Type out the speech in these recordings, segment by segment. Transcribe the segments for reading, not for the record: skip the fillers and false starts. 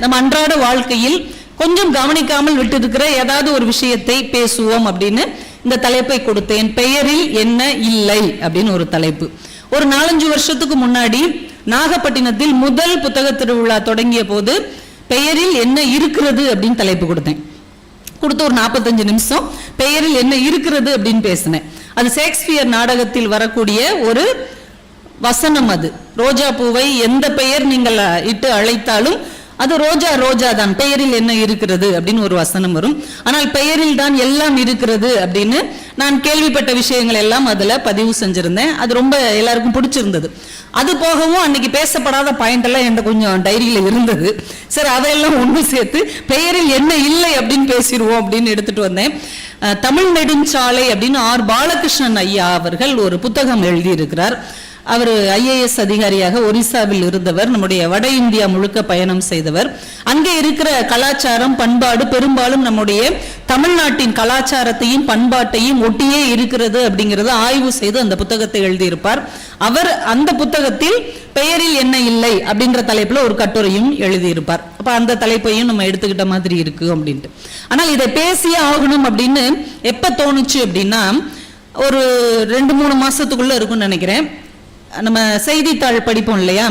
நம்ம அன்றாட வாழ்க்கையில் கொஞ்சம் கவனிக்காமல் விட்டு இருக்கிற ஏதாவது ஒரு விஷயத்தை பேசுவோம் அப்படின்னு இந்த தலைப்பை கொடுத்தேன். பெயரில் என்ன இல்லை அப்படின்னு ஒரு தலைப்பு. ஒரு 4-5 வருஷத்துக்கு முன்னாடி நாகப்பட்டினத்தில் முதல் புத்தக திருவிழா தொடங்கிய போது பெயரில் என்ன இருக்கிறது அப்படின்னு தலைப்பு கொடுத்தேன். கொடுத்து ஒரு 45 நிமிஷம் பெயரில் என்ன இருக்கிறது அப்படின்னு பேசினேன். அது ஷேக்ஸ்பியர் நாடகத்தில் வரக்கூடிய ஒரு வசனம். அது ரோஜா பூவை எந்த பெயர் நீங்கள் இட்டு அழைத்தாலும் அது ரோஜா ரோஜா தான், பெயரில் என்ன இருக்கிறது அப்படின்னு ஒரு வசனம் வரும். ஆனால் பெயரில் தான் எல்லாம் இருக்கிறது அப்படின்னு நான் கேள்விப்பட்ட விஷயங்கள் எல்லாம் அதுல பதிவு செஞ்சிருந்தேன். அது ரொம்ப எல்லாருக்கும் பிடிச்சிருந்தது. அது போகவும் அன்னைக்கு பேசப்படாத பாயிண்ட் எல்லாம் என்கிட்ட கொஞ்சம் டைரியில இருந்தது. சரி, அதையெல்லாம் ஒன்று சேர்த்து பெயரில் என்ன இல்லை அப்படின்னு பேசிடுவோம் அப்படின்னு எடுத்துட்டு வந்தேன். தமிழ் நெடுஞ்சாலை அப்படின்னு ஆர் பாலகிருஷ்ணன் ஐயா அவர்கள் ஒரு புத்தகம் எழுதியிருக்கிறார். அவர் IAS அதிகாரியாக ஒரிசாவில் இருந்தவர். நம்முடைய வட இந்தியா முழுக்க பயணம் செய்தவர். அங்கே இருக்கிற கலாச்சாரம் பண்பாடு பெரும்பாலும் நம்முடைய தமிழ்நாட்டின் கலாச்சாரத்தையும் பண்பாட்டையும் ஒட்டியே இருக்கிறது அப்படிங்கிறத ஆய்வு செய்து அந்த புத்தகத்தை எழுதியிருப்பார். அவர் அந்த புத்தகத்தில் பெயரில் என்ன இல்லை அப்படின்ற தலைப்புல ஒரு கட்டுரையும் எழுதியிருப்பார். அப்ப அந்த தலைப்பையும் நம்ம எடுத்துக்கிட்ட மாதிரி இருக்கு அப்படின்ட்டு. ஆனால் இதை பேசியே ஆகணும் அப்படின்னு எப்ப தோணுச்சு அப்படின்னா ஒரு 2-3 மாசத்துக்குள்ள இருக்கும்னு நினைக்கிறேன். நம்ம செய்தித்தாள் படிப்போம் இல்லையா,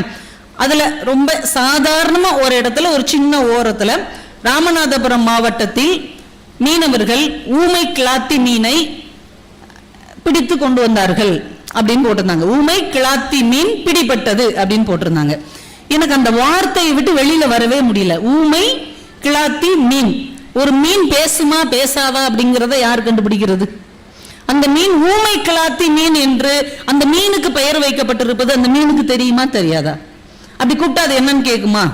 அதுல ரொம்ப சாதாரணமா ஒரு இடத்துல ஒரு சின்ன ஓரத்துல ராமநாதபுரம் மாவட்டத்தில் மீனவர்கள் ஊமை கிளாத்தி மீனை பிடித்து கொண்டு வந்தார்கள் அப்படின்னு போட்டிருந்தாங்க. ஊமை கிளாத்தி மீன் பிடிபட்டது அப்படின்னு போட்டிருந்தாங்க. எனக்கு அந்த வார்த்தையை விட்டு வெளியில வரவே முடியல. ஊமை கிளாத்தி மீன், ஒரு மீன் பேசுமா பேசாதா அப்படிங்கிறத யார் கண்டுபிடிக்கிறது? அந்த மீன் ஊமை கிளாத்தி மீன் என்று அந்த மீனுக்கு பெயர் வைக்கப்பட்டிருப்பது அந்த மீனுக்கு தெரியுமா தெரியாதா? அப்படி கூப்பிட்டா அது என்னன்னு கேட்குமா?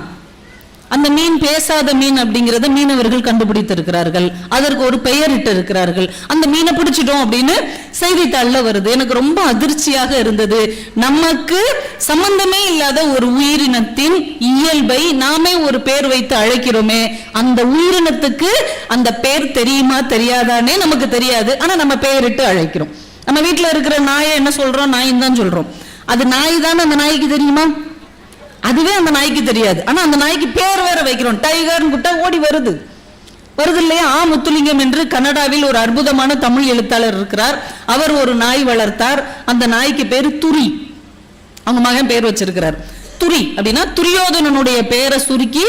அந்த மீன் பேசாத மீன் அப்படிங்கிறத மீனவர்கள் கண்டுபிடித்திருக்கிறார்கள். அதற்கு ஒரு பெயரிட்டு இருக்கிறார்கள். அந்த மீனை பிடிச்சிட்டோம் அப்படின்னு செய்தித்தாள்ல வருது. எனக்கு ரொம்ப அதிர்ச்சியாக இருந்தது. நமக்கு சம்பந்தமே இல்லாத ஒரு உயிரினத்தின் இயல்பை நாமே ஒரு பேர் வைத்து அழைக்கிறோமே, அந்த உயிரினத்துக்கு அந்த பேர் தெரியுமா தெரியாதானே நமக்கு தெரியாது. ஆனா நம்ம பெயரிட்டு அழைக்கிறோம். நம்ம வீட்டுல இருக்கிற நாயை என்ன சொல்றோம்? நாயின்னு தான் சொல்றோம். அது நாய் தானே அந்த நாய்க்கு தெரியுமா? அதுவே அந்த நாய்க்கு தெரியாது. ஆனா அந்த நாய்க்கு பேர் வேற வைக்கிறோம். டைகர்னு கூட்டா ஓடி வருது இல்லையா? முத்துலிங்கம் என்று கனடாவில் ஒரு அற்புதமான தமிழ் எழுத்தாளர் இருக்கிறார். அவர் ஒரு நாய் வளர்த்தார். அந்த நாய்க்கு பேரு துரி. அவங்க மகன் பேர் வச்சிருக்கிறார். துரி அப்படின்னா துரியோதனனுடைய பேரை சுருக்கி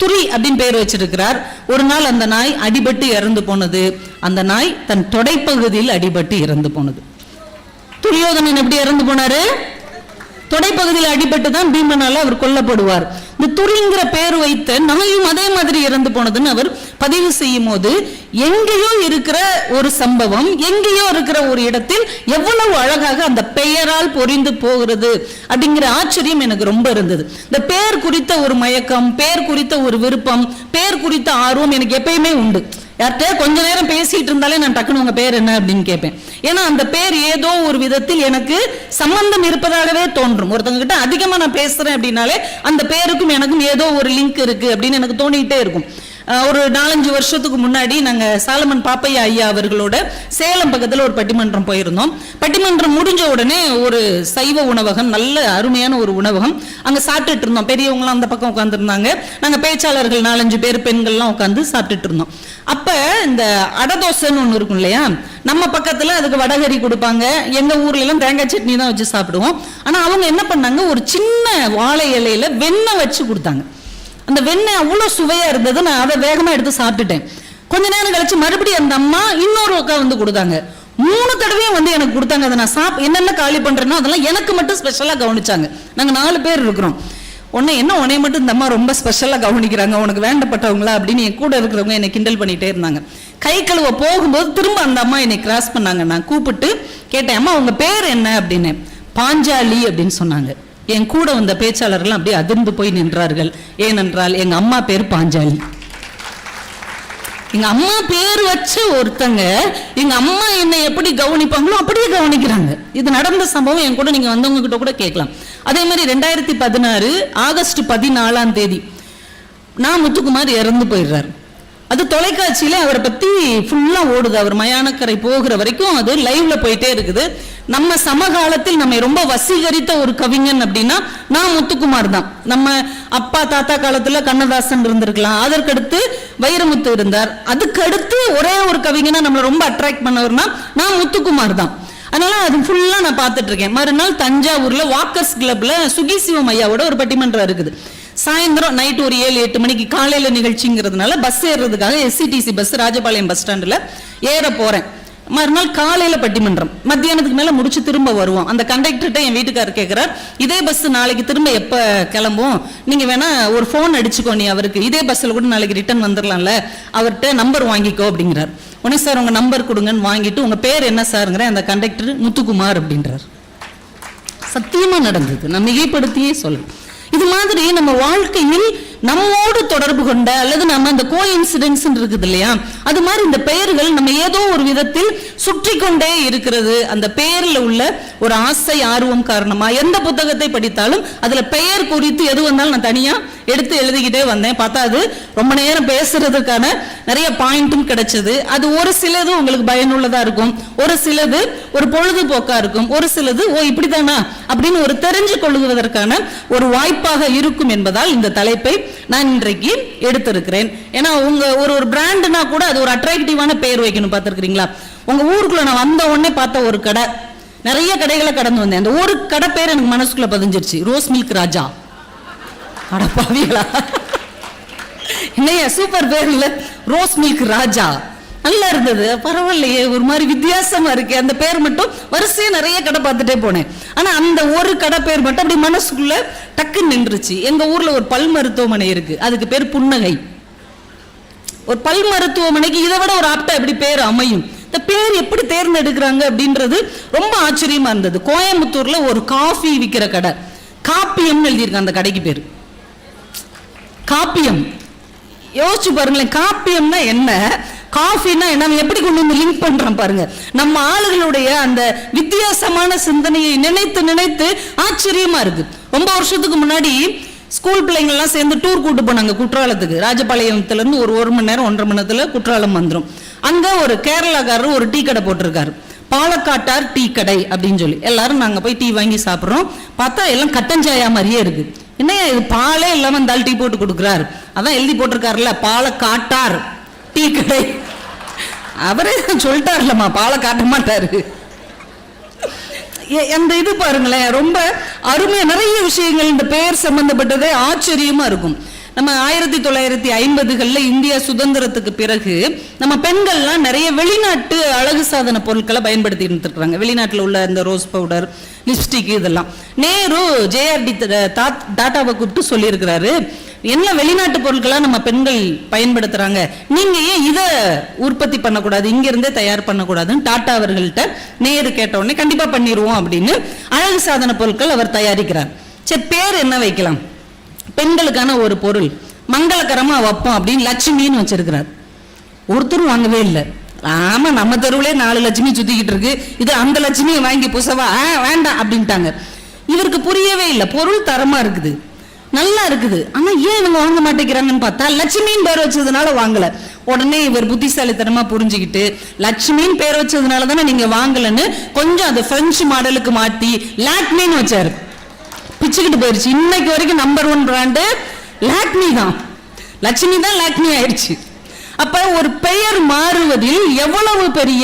துரி அப்படின்னு பேர் வச்சிருக்கிறார். ஒரு நாள் அந்த நாய் அடிபட்டு இறந்து போனது. அந்த நாய் தன் தொடைப்பகுதியில் அடிபட்டு இறந்து போனது. துரியோதனன் எப்படி இறந்து போனாரு? தொடைப்பகுதியில் அடிபட்டு தான் பீமனால அவர் கொல்லப்படுவார். இந்த துரிங்கிற பேர் வைத்த நாயும் அதே மாதிரி இறந்து போனதுன்னு அவர் பதிவு செய்யும் போது எங்கேயோ இருக்கிற ஒரு சம்பவம், எங்கேயோ இருக்கிற ஒரு இடத்தில் எவ்வளவு அழகாக அந்த பெயரால் பொறிந்து போகிறது அப்படிங்கிற ஆச்சரியம் எனக்கு ரொம்ப இருந்தது. இந்த பேர் குறித்த ஒரு மயக்கம், பேர் குறித்த ஒரு விருப்பம், பேர் குறித்த ஆர்வம் எனக்கு எப்பயுமே உண்டு. யார்கிட்ட கொஞ்ச நேரம் பேசிட்டு இருந்தாலே நான் டக்குனு உங்க பேர் என்ன அப்படின்னு கேட்பேன். ஏன்னா அந்த பேர் ஏதோ ஒரு விதத்தில் எனக்கு சம்பந்தம் இருப்பதாகவே தோன்றும். ஒருத்தவங்க கிட்ட அதிகமா நான் பேசுறேன் அப்படின்னாலே அந்த பேருக்கும் எனக்கும் ஏதோ ஒரு லிங்க் இருக்கு அப்படின்னு எனக்கு தோணிட்டே இருக்கும். ஒரு 4-5 வருஷத்துக்கு முன்னாடி நாங்க சாலமன் பாப்பையா ஐயா அவர்களோட சேலம் பக்கத்துல ஒரு பட்டிமன்றம் போயிருந்தோம். பட்டிமன்றம் முடிஞ்ச உடனே ஒரு சைவ உணவகம், நல்ல அருமையான ஒரு உணவகம், அங்க சாப்பிட்டுட்டு இருந்தோம். பெரியவங்களாம் அந்த பக்கம் உட்காந்துருந்தாங்க. நாங்க பேச்சாளர்கள் 4-5 பேர் பெண்கள்லாம் உட்காந்து சாப்பிட்டுட்டு இருந்தோம். அப்ப இந்த அடதோசைன்னு ஒண்ணு இருக்கும் இல்லையா, நம்ம பக்கத்துல அதுக்கு வடகரி கொடுப்பாங்க. எங்க ஊர்ல எல்லாம் தேங்காய் சட்னி தான் வச்சு சாப்பிடுவோம். ஆனா அவங்க என்ன பண்ணாங்க, ஒரு சின்ன வாழை இலையில வெண்ணெய் வச்சு கொடுத்தாங்க. அந்த வெண்ணெய் அவ்வளவு சுவையா இருந்தது. நான் அதை வேகமா எடுத்து சாப்பிட்டுட்டேன். கொஞ்ச நேரம் கழிச்சு மறுபடியும் அந்த அம்மா இன்னொரு உட்கா வந்து கொடுத்தாங்க. 3 தடவையும் வந்து எனக்கு கொடுத்தாங்க. அதை நான் என்னென்ன காலி பண்றேனோ அதெல்லாம் எனக்கு மட்டும் ஸ்பெஷலா கவனிச்சாங்க. நாங்க 4 பேர் இருக்கிறோம். உன்னை மட்டும் இந்த அம்மா ரொம்ப ஸ்பெஷலா கவனிக்கிறாங்க, உனக்கு வேண்டப்பட்டவங்களா அப்படின்னு என் கூட இருக்கிறவங்க என்னை கிண்டல் பண்ணிட்டே இருந்தாங்க. கை கழுவ போகும்போது திரும்ப அந்த அம்மா என்னை கிராஸ் பண்ணாங்க. நான் கூப்பிட்டு கேட்டேன், அம்மா உங்க பேர் என்ன அப்படின்னு. பாஞ்சாலி அப்படின்னு சொன்னாங்க. என் கூட வந்த பேச்சாளர்கள் அப்படியே அதிர்ந்து போய் நின்றார்கள். ஏனென்றால் எங்க அம்மா பேர் பாஞ்சாலி. எங்க அம்மா பேர் வச்ச ஒருத்தங்க எங்க அம்மா என்னை எப்படி கவனிப்பாங்களோ அப்படியே கவனிக்கிறாங்க. இது நடந்த சம்பவம். என் கூட நீங்க வந்தவங்க கிட்ட கூட கேட்கலாம். அதே மாதிரி 2016 ஆகஸ்ட் 14 நான் முத்துக்குமார் இறந்து போயிடுறாரு. அது தொலைக்காட்சியில அவரை பத்தி ஃபுல்லா ஓடுது. அவர் மயானக்கரை போகிற வரைக்கும் அது லைவ்ல போயிட்டே இருக்குது. நம்ம சமகாலத்தில் நம்மை ரொம்ப வசீகரித்த ஒரு கவிஞன் அப்படின்னா நான் முத்துக்குமார் தான். நம்ம அப்பா தாத்தா காலத்துல கண்ணதாசன் இருந்திருக்கலாம், அதற்கடுத்து வைரமுத்து இருந்தார், அதுக்கடுத்து ஒரே ஒரு கவிஞனா நம்மளை ரொம்ப அட்ராக்ட் பண்ணவர்னா நான் முத்துக்குமார் தான். அதனால அது ஃபுல்லா நான் பார்த்துட்டு இருக்கேன். மறுநாள் தஞ்சாவூர்ல வாக்கர்ஸ் கிளப்ல சுகி சிவம் ஐயாவோட ஒரு பட்டிமன்றம் இருக்குது. சாயந்தரம் நைட்டு ஒரு 7-8 மணிக்கு காலையில நிகழ்ச்சிங்கிறதுனால பஸ் ஏறுறதுக்காக எஸ்சிடிசி பஸ் ராஜபாளையம் பஸ் ஸ்டாண்டுல ஏற போறேன். மறுநாள் காலையில பட்டிமன்றம், மத்தியானத்துக்கு மேல முடிச்சு திரும்ப வருவோம். அந்த கண்டக்டர்கிட்ட என் வீட்டுக்காரர் கேட்கிறார், இதே பஸ் நாளைக்கு திரும்ப எப்ப கிளம்பும், நீங்க வேணா ஒரு போன் அடிச்சுக்கோ, நீ அவருக்கு இதே பஸ்ல கூட நாளைக்கு ரிட்டர்ன் வந்துடலாம்ல, அவர்கிட்ட நம்பர் வாங்கிக்கோ அப்படிங்கிறார். உடனே சார் உங்க நம்பர் கொடுங்கன்னு வாங்கிட்டு, உங்க பேர் என்ன சாருங்கிற அந்த கண்டக்டர் முத்துக்குமார் அப்படின்றார். சத்தியமா நடந்தது, நான் மிகைப்படுத்தியே சொல்றேன். இது மாதிரி நம்ம வாழ்க்கையில் நம்மோடு தொடர்பு கொண்ட அல்லது நம்ம அந்த கோ இன்சிடென்ட்ஸ் இருக்குது இல்லையா, அது மாதிரி இந்த பெயர்கள் நம்ம ஏதோ ஒரு விதத்தில் சுற்றி கொண்டே இருக்கிறது. அந்த பெயர்ல உள்ள ஒரு ஆசை ஆர்வம் காரணமா எந்த புத்தகத்தை படித்தாலும் அதுல பெயர் குறித்து எது வந்தாலும் நான் தனியா எடுத்து எழுதிக்கிட்டே வந்தேன். பார்த்தா அது ரொம்ப நேரம் பேசுறதுக்கான நிறைய பாயிண்ட்டும் கிடைச்சது. அது ஒரு சிலது உங்களுக்கு பயனுள்ளதா இருக்கும், ஒரு சிலது ஒரு பொழுதுபோக்கா இருக்கும், ஒரு சிலது ஓ இப்படிதானா அப்படின்னு ஒரு தெரிஞ்சு கொள்ளுவதற்கான ஒரு வாய்ப்பாக இருக்கும் என்பதால் இந்த தலைப்பை நான் இன்றைக்கு எடுத்திருக்கிறேன். ஏன்னா உங்க ஒரு பிராண்ட்னா கூட அது ஒரு அட்ராக்டிவான பெயர் வைக்கணும். பார்த்திருக்கீங்களா? உங்க ஊருக்குள்ள நான் வந்த உடனே பார்த்த ஒரு கடை, நிறைய கடைகளை கடந்து வந்தேன், அந்த ஒரு கடை பேர் எனக்கு மனசுக்குள்ள பதிஞ்சிருச்சு, ரோஸ் மில்க் ராஜா. அடப்பாவிகளா, என்னையா சூப்பர் பேர் இல்ல, ரோஸ் மில்க் ராஜா. நல்லா இருந்தது, பரவாயில்லையே, ஒரு மாதிரி வித்தியாசமா இருக்கு. அந்த பேர் மட்டும் வரிசையா நிறைய கடை பார்த்துட்டே போனேன். ஆனா அந்த ஒரு கடை பேர் மட்டும் அப்படி மனசுக்குள்ள டக்குன்னு நின்றுச்சு. எங்க ஊர்ல ஒரு பல் மருத்துவமனை இருக்கு, அதுக்கு பேர் புன்னகை. ஒரு பல் மருத்துவமனைக்கு இதை விட ஒரு ஆப்டா எப்படி பேர் அமையும்? இந்த பேர் எப்படி தேர்ந்தெடுக்கிறாங்க அப்படின்றது ரொம்ப ஆச்சரியமா இருந்தது. கோயம்புத்தூர்ல ஒரு காஃபி விற்கிற கடை, காப்பியம் எழுதியிருக்காங்க அந்த கடைக்கு பேரு. காப்பியம், யோசிச்சு பாருங்களேன், காப்பியம்னா என்ன, காஃபின்னா என்ன, எப்படி கொண்டு வந்து லிங்க் பண்றோம் பாருங்க. நம்ம ஆளுகளுடைய அந்த வித்தியாசமான சிந்தனையை நினைத்து நினைத்து ஆச்சரியமா இருக்கு. ரொம்ப வருஷத்துக்கு முன்னாடி ஸ்கூல் பிள்ளைங்க எல்லாம் சேர்ந்து டூர் கூட்டு போனாங்க குற்றாலத்துக்கு. ராஜபாளையத்துல இருந்து ஒரு 1 மணி நேரம் 1.5 மணி நேரத்துல குற்றாலம் வந்துடும். அங்க ஒரு கேரளாக்காரர் ஒரு டீ கடை போட்டிருக்காரு, பாலக்காட்டார் டீ கடை அப்படின்னு சொல்லி. எல்லாரும் நாங்க போய் டீ வாங்கி சாப்பிட்றோம். பார்த்தா எல்லாம் கட்டஞ்சாயா மாதிரியே இருக்கு. என்னையா இது, பாலே இல்லாம இந்த டீ போட்டு கொடுக்குறாரு. அதான் எழுதி போட்டிருக்காருல்ல, பாலக்காட்டார் டீ கடை. அவரே சொல்லிட்டாருலம்மா, பாலை காட்ட மாட்டாரு. அந்த இது பாருங்களேன், ரொம்ப அருமையா நிறைய விஷயங்கள் இந்த பெயர் சம்பந்தப்பட்டதே ஆச்சரியமா இருக்கும். நம்ம 1950களில் இந்தியா சுதந்திரத்துக்கு பிறகு நம்ம பெண்கள்லாம் நிறைய வெளிநாட்டு அழகு சாதன பொருட்களை பயன்படுத்தி இருந்துருக்காங்க. வெளிநாட்டில் உள்ள இந்த ரோஸ் பவுடர், லிப்ஸ்டிக், இதெல்லாம் நேரு ஜேஆர்டி டாட்டாவை கூப்பிட்டு சொல்லியிருக்கிறாரு, என்ன வெளிநாட்டு பொருட்களா நம்ம பெண்கள் பயன்படுத்துறாங்க, நீங்க ஏன் இதை உற்பத்தி பண்ணக்கூடாது, இங்க இருந்தே தயார் பண்ணக்கூடாதுன்னு டாட்டா அவர்கள்ட்ட நேரு கேட்ட உடனே கண்டிப்பா பண்ணிடுவோம் அப்படின்னு அழகு சாதன பொருட்கள் அவர் தயாரிக்கிறார். சரி, பேர் என்ன வைக்கலாம், பெண்களுக்கான ஒரு பொருள் மங்களகரமா வைப்போம் அப்படின்னு லட்சுமின்னு வச்சிருக்கிறார். ஒருத்தரும் வாங்கவே இல்லை. ஆமா, நம்ம தெருவுலே 4 லட்சுமி சுத்திக்கிட்டு இருக்கு, இது அந்த லட்சுமியை வாங்கி புசவா, வேண்டாம் அப்படின்ட்டாங்க. இவருக்கு புரியவே இல்லை, பொருள் தரமா இருக்குது, நல்லா இருக்குது, ஆனா ஏன் இவங்க வாங்க மாட்டேங்கிறாங்கன்னு பார்த்தா லட்சுமின்னு பேர் வச்சதுனால வாங்கல. உடனே இவர் புத்திசாலித்தனமா புரிஞ்சுக்கிட்டு லட்சுமின்னு பேர் வச்சதுனால தானே நீங்க வாங்கலன்னு கொஞ்சம் அது பிரெஞ்சு மாடலுக்கு மாத்தி லாக்மின்னு வச்சாரு. பிச்சுக்கிட்டு போயிருச்சு. இன்னைக்கு வரைக்கும் நம்பர் 1 பிராண்டு லாக்மி தான், லட்சுமி தான் லாக்மி ஆயிடுச்சு. அப்ப ஒரு பெயர் மாறுவதில் எவ்வளவு பெரிய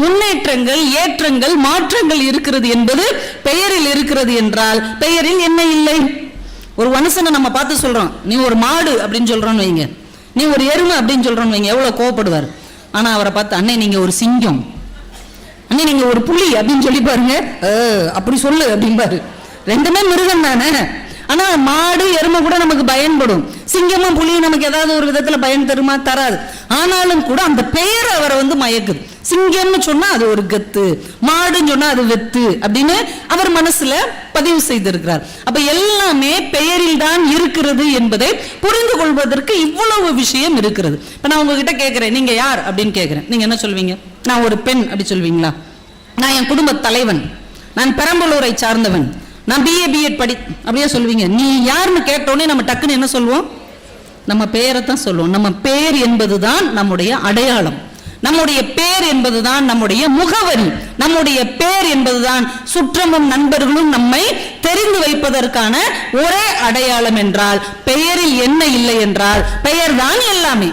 முன்னேற்றங்கள், ஏற்றங்கள், மாற்றங்கள் இருக்கிறது என்பது பெயரில் இருக்கிறது என்றால் பெயரில் என்ன இல்லை. ஒரு மனுஷனை நம்ம பார்த்து சொல்றோம், நீ ஒரு மாடு அப்படின்னு சொல்றோன்னு வைங்க, நீ ஒரு எருமை அப்படின்னு சொல்றோன்னு வைங்க, எவ்வளவு கோவப்படுவார். ஆனா அவரை பார்த்து அண்ணே நீங்க ஒரு சிங்கம், அண்ணே நீங்க ஒரு புலி அப்படின்னு சொல்லி பாருங்க, அப்படி சொல்லு அப்படின்பாரு. ரெண்டுமே மிருகம் தானே. ஆனா மாடு எருமை கூட நமக்கு பயன்படும், சிங்கமும் புலியும் நமக்கு ஏதாவது ஒரு விதத்துல பயன் தருமா, தராது. ஆனாலும் கூட அந்த பெயர் அவரை மயக்குது. சிங்கம்னு சொன்னா அது ஒரு கத்து, மாடுன்னு சொன்னா அது வெத்து அப்படின்னு அவர் மனசுல பதிவு செய்திருக்கிறார். அப்ப எல்லாமே பெயரில் தான் இருக்கிறது என்பதை புரிந்து கொள்வதற்கு இவ்வளவு விஷயம் இருக்கிறது. இப்ப நான் உங்ககிட்ட கேட்கிறேன், நீங்க யார் அப்படின்னு கேட்கிறேன், நீங்க என்ன சொல்வீங்க? நான் ஒரு பெண் அப்படி சொல்வீங்களா? நான் என் குடும்ப தலைவன், நான் பெரம்பலூரை சார்ந்தவன், நான் BA B.Ed படி அப்படியே சொல்வீங்க. நீ யாருன்னு கேட்டோடனே நம்ம டக்குன்னு என்ன சொல்லுவோம்? நம்ம பேரை தான் சொல்லுவோம். நம்ம பேர் என்பதுதான் நம்முடைய அடையாளம், நம்முடைய பேர் என்பதுதான் நம்முடைய முகவரி, நம்முடைய பேர் என்பதுதான் சுற்றமும் நண்பர்களும் நம்மை தெரிந்து வைப்பதற்கான ஒரே அடையாளம் என்றால், பெயரில் என்ன இல்லை என்றால் பெயர் தான் எல்லாமே.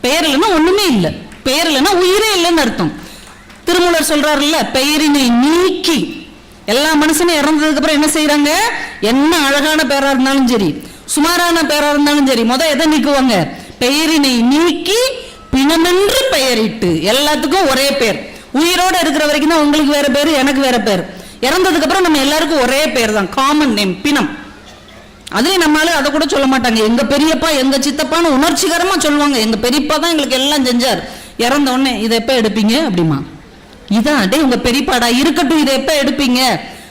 பெயர் இல்லைன்னா ஒண்ணுமே இல்லை, பெயர் இல்லைன்னா உயிரே இல்லைன்னு அர்த்தம். திருமூலர் சொல்றாருல்ல, பெயரினை நீக்கி. எல்லா மனுஷனும் இறந்ததுக்கு அப்புறம் என்ன செய்யறாங்க? என்ன அழகான பேரா இருந்தாலும் சரி, சுமாரான பேரா இருந்தாலும் சரி, எதை நீக்குவாங்க? பெயரினை நீக்கி பிணமென்று பெயரிட்டு. எல்லாத்துக்கும் ஒரே பேர். உயிரோட இருக்கிற வரைக்கும் தான் உங்களுக்கு வேற பேரு, எனக்கு வேற பேர். இறந்ததுக்கு அப்புறம் நம்ம எல்லாருக்கும் ஒரே பேர் தான், காமன் நேம், பிணம். அதுலயும் நம்மளால அதை கூட சொல்ல மாட்டாங்க, எங்க பெரியப்பா எங்க சித்தப்பான்னு உணர்ச்சிகரமா சொல்லுவாங்க. எங்க பெரியப்பா தான் எங்களுக்கு எல்லாம் செஞ்சார், இறந்த உடனே இதை எப்ப எடுப்பீங்க அப்படிமா? இதான் அடே உங்க பெரியப்பாடா, இருக்கட்டும், இதை எப்ப எடுப்பீங்க?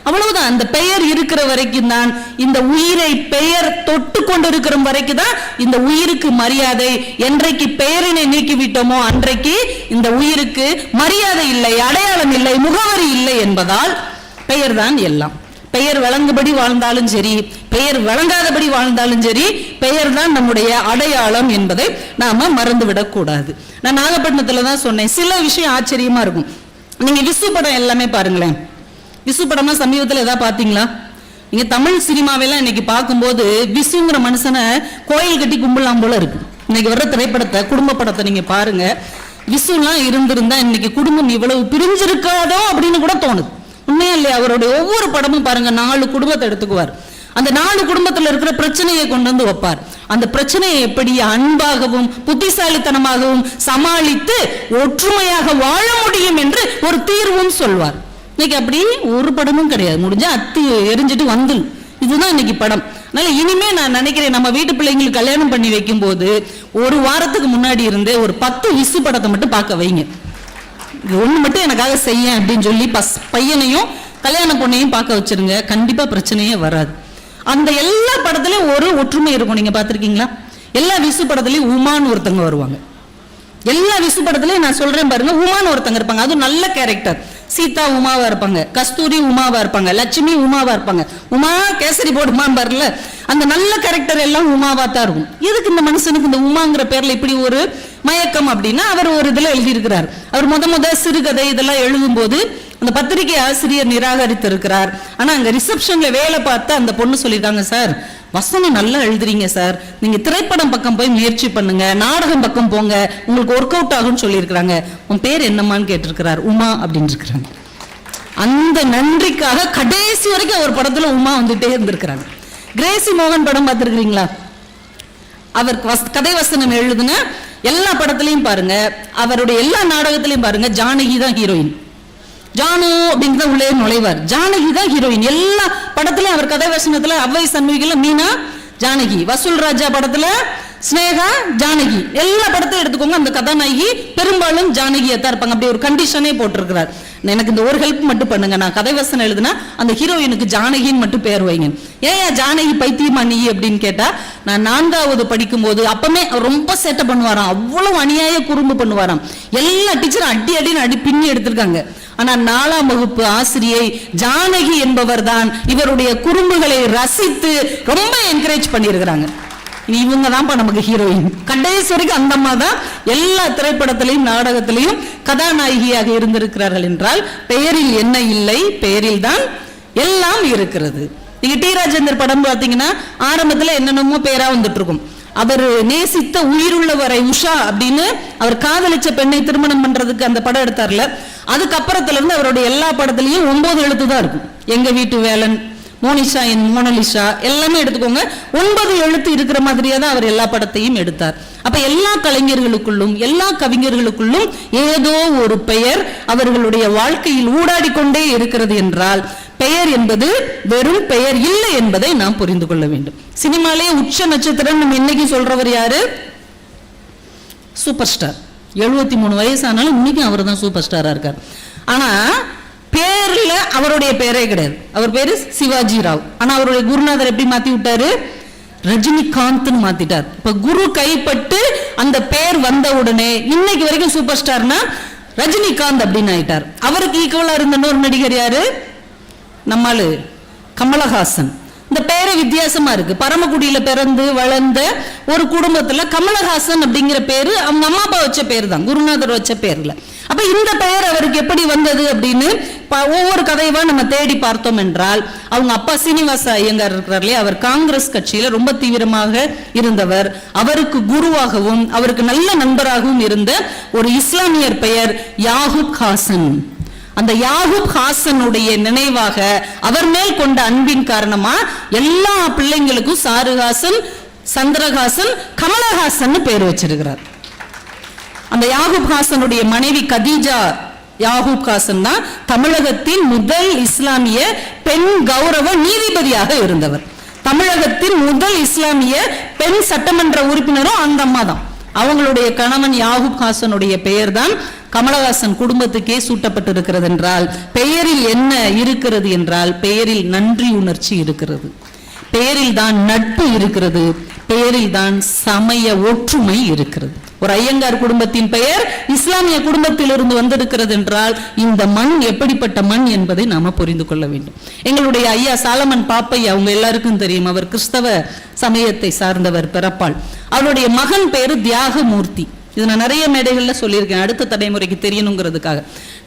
அவ்வளவுதான். அந்த பெயர் இருக்கிற வரைக்கும் தான் இந்த உயிரை, பெயர் தொட்டு கொண்டு இருக்கிற வரைக்கும் தான் இந்த உயிருக்கு மரியாதை. என்றைக்கு பெயரினை நீக்கிவிட்டோமோ அன்றைக்கு இந்த உயிருக்கு மரியாதை இல்லை, அடையாளம் இல்லை, முகவரி இல்லை என்பதால் பெயர் தான் எல்லாம். பெயர் வழங்குபடி வாழ்ந்தாலும் சரி, பெயர் வழங்காதபடி வாழ்ந்தாலும் சரி, பெயர் தான் நம்முடைய அடையாளம் என்பதை நாம மறந்துவிடக் கூடாது. நான் நாகப்பட்டினத்துல தான் சொன்னேன், சில விஷயம் ஆச்சரியமா இருக்கும். நீங்க விசு படம் எல்லாமே பாருங்களேன். விசு படமா சமீபத்தில் ஏதாவது பாத்தீங்களா? நீங்க தமிழ் சினிமாவெல்லாம் இன்னைக்கு பார்க்கும்போது விசுங்கிற மனுஷனை கோயில் கட்டி கும்பிடலாம் போல இருக்கு. இன்னைக்கு வர்ற திரைப்படத்தை, குடும்ப படத்தை நீங்க பாருங்க. விசுலாம் இருந்திருந்தா இன்னைக்கு குடும்பம் இவ்வளவு பிரிஞ்சிருக்காதோ அப்படின்னு கூட தோணுது. உண்மையா இல்லையா? அவருடைய ஒவ்வொரு படமும் பாருங்க, 4 குடும்பத்தை எடுத்துக்குவார். அந்த 4 குடும்பத்தில் இருக்கிற பிரச்சனையை கொண்டு வந்து வைப்பார். அந்த பிரச்சனையை எப்படி அன்பாகவும் புத்திசாலித்தனமாகவும் சமாளித்து ஒற்றுமையாக வாழ முடியும் என்று ஒரு தீர்வும் சொல்வார். இன்னைக்கு அப்படி ஒரு படமும் கிடையாது. முடிஞ்சா அத்தி எரிஞ்சிட்டு வந்து, இதுதான் இன்னைக்கு படம். அதனால இனிமே நான் நினைக்கிறேன், நம்ம வீட்டு பிள்ளைங்களுக்கு கல்யாணம் பண்ணி வைக்கும் போது ஒரு வாரத்துக்கு முன்னாடி இருந்தே ஒரு 10 விசு படத்தை மட்டும் பார்க்க வைங்க. இது ஒண்ணு மட்டும் எனக்காக செய்ய அப்படின்னு சொல்லி பையனையும் கல்யாண பொண்ணையும் பார்க்க வச்சிருங்க. கண்டிப்பா பிரச்சனையே வராது. அந்த எல்லா படத்துலயும் ஒரு ஒற்றுமை இருக்கும். நீங்க பாத்திருக்கீங்களா? எல்லா விசு படத்துலயும் உமான்னு ஒருத்தங்க வருவாங்க. எல்லா விசு படத்துலயும் நான் சொல்றேன் பாருங்க, உமான்னு ஒருத்தங்க இருப்பாங்க. அது நல்ல கேரக்டர். சீதா உமாவா இருப்பாங்க, கஸ்தூரி உமாவா இருப்பாங்க, லட்சுமி உமாவா இருப்பாங்க. உமா கேசரி போர்டு உமா பாருல, அந்த நல்ல கேரக்டர் எல்லாம் உமாவா தான் இருக்கும். எதுக்கு இந்த மனுஷனுக்கு இந்த உமாங்கிற பேர்ல இப்படி ஒரு மயக்கம் அப்படின்னா, அவர் ஒரு இதுல எழுதியிருக்கிறார். அவர் முத சிறுகதை இதெல்லாம் எழுதும் போது அந்த பத்திரிகை ஆசிரியர் நிராகரித்து இருக்கிறார். ஆனா அங்க ரிசப்ஷன்ல வேலை பார்த்து அந்த பொண்ணு சொல்லியிருக்காங்க, சார் வசனம் நல்லா எழுதுறீங்க சார், நீங்க திரைப்படம் பக்கம் போய் முயற்சி பண்ணுங்க, நாடகம் பக்கம் போங்க, உங்களுக்கு ஒர்க் அவுட் ஆகும்னு சொல்லியிருக்கிறாங்க. உன் பேர் என்னம்மான்னு கேட்டிருக்கிறார். உமா அப்படின்னு இருக்கிறாங்க. அந்த நன்றிக்காக கடைசி வரைக்கும் ஒரு படத்துல உமா வந்துட்டே இருந்திருக்கிறாங்க. கிரேசி மோகன் படம் பார்த்திருக்கிறீங்களா? அவர் கதை வசனம் எழுதுன எல்லா படத்திலையும் பாருங்க, அவருடைய எல்லா நாடகத்திலையும் பாருங்க, ஜானகி தான் ஹீரோயின். ஜானு அப்படின்னு தான் உள்ளே நுழைவார். ஜானகி தான் ஹீரோயின். எல்லா படத்திலையும் அவர் கதை வசனத்துல அவ்வை சண்முகில மீனா ஜானகி, வசூல் ராஜா படத்துல ஸ்னேகா ஜானகி, எல்லா படத்தையும் எடுத்துக்கோங்க, அந்த கதாநாயகி பெரும்பாலும் ஜானகியா தான் இருப்பாங்க. அப்படி ஒரு கண்டிஷனே போட்டிருக்கிறார். எனக்கு இந்த ஒரு ஹெல்ப் மட்டும் பண்ணுங்க, நான் கதை வசனம் எழுதுனா அந்த ஹீரோயினுக்கு ஜானகின்னு மட்டும் பேர் வைங்க. ஏன் ஜானகி பைத்தியமா நீ அப்படின்னு கேட்டா, நான் 4வது படிக்கும் போது அப்பமே ரொம்ப சேட்டை பண்ணுவாராம், அவ்வளவு அநியாய குறும்பு பண்ணுவாராம். எல்லா டீச்சரும் அடி பின்னி எடுத்திருக்காங்க. ஆனா 4ஆம் வகுப்பு ஆசிரியை ஜானகி என்பவர் தான் இவருடைய குறும்புகளை ரசித்து ரொம்ப என்கரேஜ் பண்ணியிருக்கிறாங்க. இவங்க தான்ப்பா நமக்கு ஹீரோயின். கடைசி வரைக்கும் அந்த அம்மா தான் எல்லா திரைப்படத்திலையும் நாடகத்திலையும் கதாநாயகியாக இருந்திருக்கிறார்கள். என்றால் பெயரில் என்ன இல்லை, பெயரில் தான் எல்லாம் இருக்கிறது. நீங்க டி ராஜேந்தர் படம் பார்த்தீங்கன்னா ஆரம்பத்துல என்னென்னமோ பேரா வந்துட்டு இருக்கும். அவர் நேசித்த உயிருள்ளவரை உஷா அப்படின்னு அவர் காதலிச்ச பெண்ணை திருமணம் பண்றதுக்கு அந்த படம் எடுத்தார்ல, அதுக்கப்புறத்துல இருந்து அவருடைய எல்லா படத்திலையும் 9 எழுத்து தான் இருக்கும். எங்க வீட்டு வேலன், மோனிஷா என் மோனலிஷா எல்லாமே எடுத்துக்கோங்க, 9 எழுத்து இருக்கிற மாதிரியே தான் அவர் எல்லா படத்தையும் எடுத்தார். அப்ப எல்லா கலைஞர்களுக்குள்ளும் எல்லா கவிஞர்களுக்குள்ளும் ஏதோ ஒரு பெயர் அவர்களுடைய வாழ்க்கையில் ஊடாடி கொண்டே இருக்கிறது. என்றால் பெயர் என்பது வெறும் பெயர் இல்லை என்பதை நாம் புரிந்து கொள்ள வேண்டும். சினிமாலே உச்ச நட்சத்திரம் நம்ம இன்னைக்கு சொல்றவர் யாரு? Super star. 73 வயசானாலும் இன்னைக்கு அவர் தான் சூப்பர் ஸ்டாரா இருக்கார். ஆனா பேர்ல அவருடைய பேரே கிடையாது. அவர் பேரு சிவாஜி ராவ். ஆனா அவருடைய குருநாதர் எப்படி மாத்தி விட்டாரு? ரஜினிகாந்த் மாத்திட்டார். இப்ப குரு கைப்பட்டு அந்த பேர் வந்த உடனே இன்னைக்கு வரைக்கும் சூப்பர் ஸ்டார்னா ரஜினிகாந்த் அப்படின்னு ஆயிட்டார். அவருக்கு ஈக்குவலா இருந்த இன்னொரு நடிகர் யாரு? நம்மளு கமலஹாசன். இந்த பேரு வித்தியாசமா இருக்கு. பரமக்குடியில பிறந்து வளர்ந்த ஒரு குடும்பத்துல கமலஹாசன் அப்படிங்கிற பேரு அவங்க அம்மா அப்பா வச்ச பேரு தான், குருநாதர் வச்ச பேர்ல. அப்ப இந்த பெயர் அவருக்கு எப்படி வந்தது அப்படின்னு ஒவ்வொரு கதைவா நம்ம தேடி பார்த்தோம் என்றால் அவங்க அப்பா சீனிவாச ஐயங்கார் இருக்கிறார்களே, அவர் காங்கிரஸ் கட்சியில ரொம்ப தீவிரமாக இருந்தவர். அவருக்கு குருவாகவும் அவருக்கு நல்ல நண்பராகவும் இருந்த ஒரு இஸ்லாமியர் பெயர் யாகூப் ஹாசன். அந்த யாகூப் ஹாசனுடைய நினைவாக அவர் மேல் கொண்ட அன்பின் காரணமா எல்லா பிள்ளைங்களுக்கும் சாருஹாசன், சந்திரஹாசன், கமலஹாசன் பேர் வச்சிருக்கிறார். அந்த யாகூப் ஹாசனுடைய மனைவி கதீஜா யாகூப் ஹாசன் தான் தமிழகத்தின் முதல் இஸ்லாமிய பெண் கௌரவ நீதிபதியாக இருந்தவர். தமிழகத்தின் முதல் இஸ்லாமிய பெண் சட்டமன்ற உறுப்பினரும் அந்த அம்மா தான். அவங்களுடைய கணவன் யாகூப் ஹாசனுடைய பெயர் தான் கமலஹாசன் குடும்பத்துக்கே சூட்டப்பட்டிருக்கிறது. என்றால் பெயரில் என்ன இருக்கிறது என்றால் பெயரில் நன்றி உணர்ச்சி இருக்கிறது, பெயரில் தான் நட்பு இருக்கிறது, பெயரில் தான் சமய ஒற்றுமை இருக்கிறது. ஒரு ஐயங்கார் குடும்பத்தின் பெயர் இஸ்லாமிய குடும்பத்திலிருந்து வந்திருக்கிறது என்றால் இந்த மண் எப்படிப்பட்ட மண் என்பதை நாம புரிந்து கொள்ள வேண்டும். எங்களுடைய ஐயா சாலமன் பாப்பையா அவங்க எல்லாருக்கும் தெரியும். அவர் கிறிஸ்தவ சமயத்தை சார்ந்தவர் பிறப்பால். அவருடைய மகன் பேரு தியாகமூர்த்தி. இது நான் நிறைய மேடைகள்ல சொல்லியிருக்கேன், அடுத்த தலைமுறைக்கு தெரியணுங்கிறதுக்காக.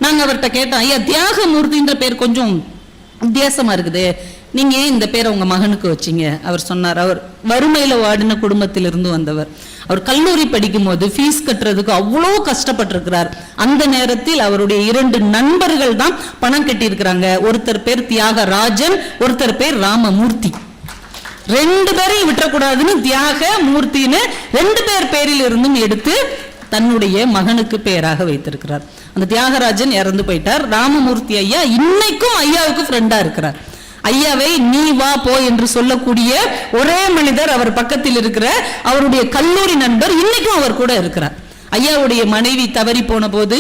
நாங்க அவர்கிட்ட கேட்டோம், ஐயா தியாகமூர்த்தின்ற பேர் கொஞ்சம் வித்தியாசமா இருக்குது, நீங்க ஏன் இந்த பேரை உங்க மகனுக்கு வச்சீங்க? அவர் சொன்னார், அவர் வறுமையில வாடின குடும்பத்திலிருந்து வந்தவர். அவர் கல்லூரி படிக்கும் போது ஃபீஸ் கட்டுறதுக்கு அவ்வளோ கஷ்டப்பட்டிருக்கிறார். அந்த நேரத்தில் அவருடைய 2 நண்பர்கள் தான் பணம் கட்டியிருக்கிறாங்க. ஒருத்தர் பேர் தியாகராஜன், ஒருத்தர் பேர் ராமமூர்த்தி. 2 பேரையும் விட்டுறக்கூடாதுன்னு தியாக மூர்த்தின்னு 2 பேர் பேரில் இருந்தும் எடுத்து தன்னுடைய மகனுக்கு பெயராக வைத்திருக்கிறார். அந்த தியாகராஜன் இறந்து போயிட்டார். ராமமூர்த்தி ஐயா இன்னைக்கும் ஐயாவுக்கு ஃப்ரெண்டா இருக்கிறார். ஐயாவை நீ வா போ என்று சொல்லக்கூடிய ஒரே மனிதர் அவர் பக்கத்தில் இருக்கிற அவருடைய கல்லூரி நண்பர் இன்னைக்கும் அவர் கூட இருக்கிறார். ஐயாவுடைய மனைவி தவறி போன போது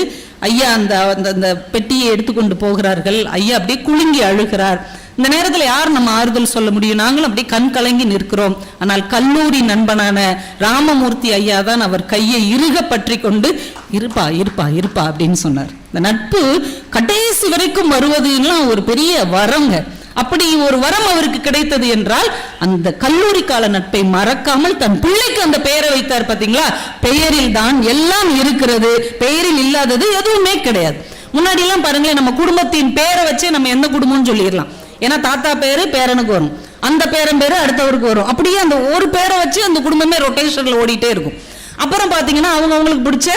ஐயா அந்த பெட்டியை எடுத்துக்கொண்டு போகிறார்கள். ஐயா அப்படியே குலுங்கி அழுகிறார். இந்த நேரத்தில் யார் நம்ம ஆறுதல் சொல்ல முடியும்? நாங்களும் அப்படியே கண் கலங்கி நிற்கிறோம். ஆனால் கல்லூரி நண்பனான ராமமூர்த்தி ஐயா தான் அவர் கையை இறுக பற்றி கொண்டு இருப்பா இருப்பா இருப்பா அப்படின்னு சொன்னார். இந்த நட்பு கடைசி வரைக்கும் வருவதுலாம் ஒரு பெரிய வரங்க. அப்படி ஒரு வரம் அவருக்கு கிடைத்தது என்றால் அந்த கல்லூரி கால நட்பை மறக்காமல் தன் பிள்ளைக்கு அந்த பெயரை வைத்தார். பாத்தீங்களா, பெயரில் தான் எல்லாம் இருக்கிறது, பெயரில் இல்லாதது எதுவுமே கிடையாது. முன்னாடி எல்லாம் பாருங்களேன், நம்ம குடும்பத்தின் பேரை வச்சே நம்ம எந்த குடும்பம்னு சொல்லிடலாம். ஏன்னா தாத்தா பேரு பேரனுக்கு வரும், அந்த பேரன் பேரு அடுத்தவருக்கு வரும். அப்படியே அந்த ஒரு பேரை வச்சு அந்த குடும்பமே ரொட்டேஷன்ல ஓடிட்டே இருக்கும். அப்புறம் பாத்தீங்கன்னா அவங்களுக்கு பிடிச்ச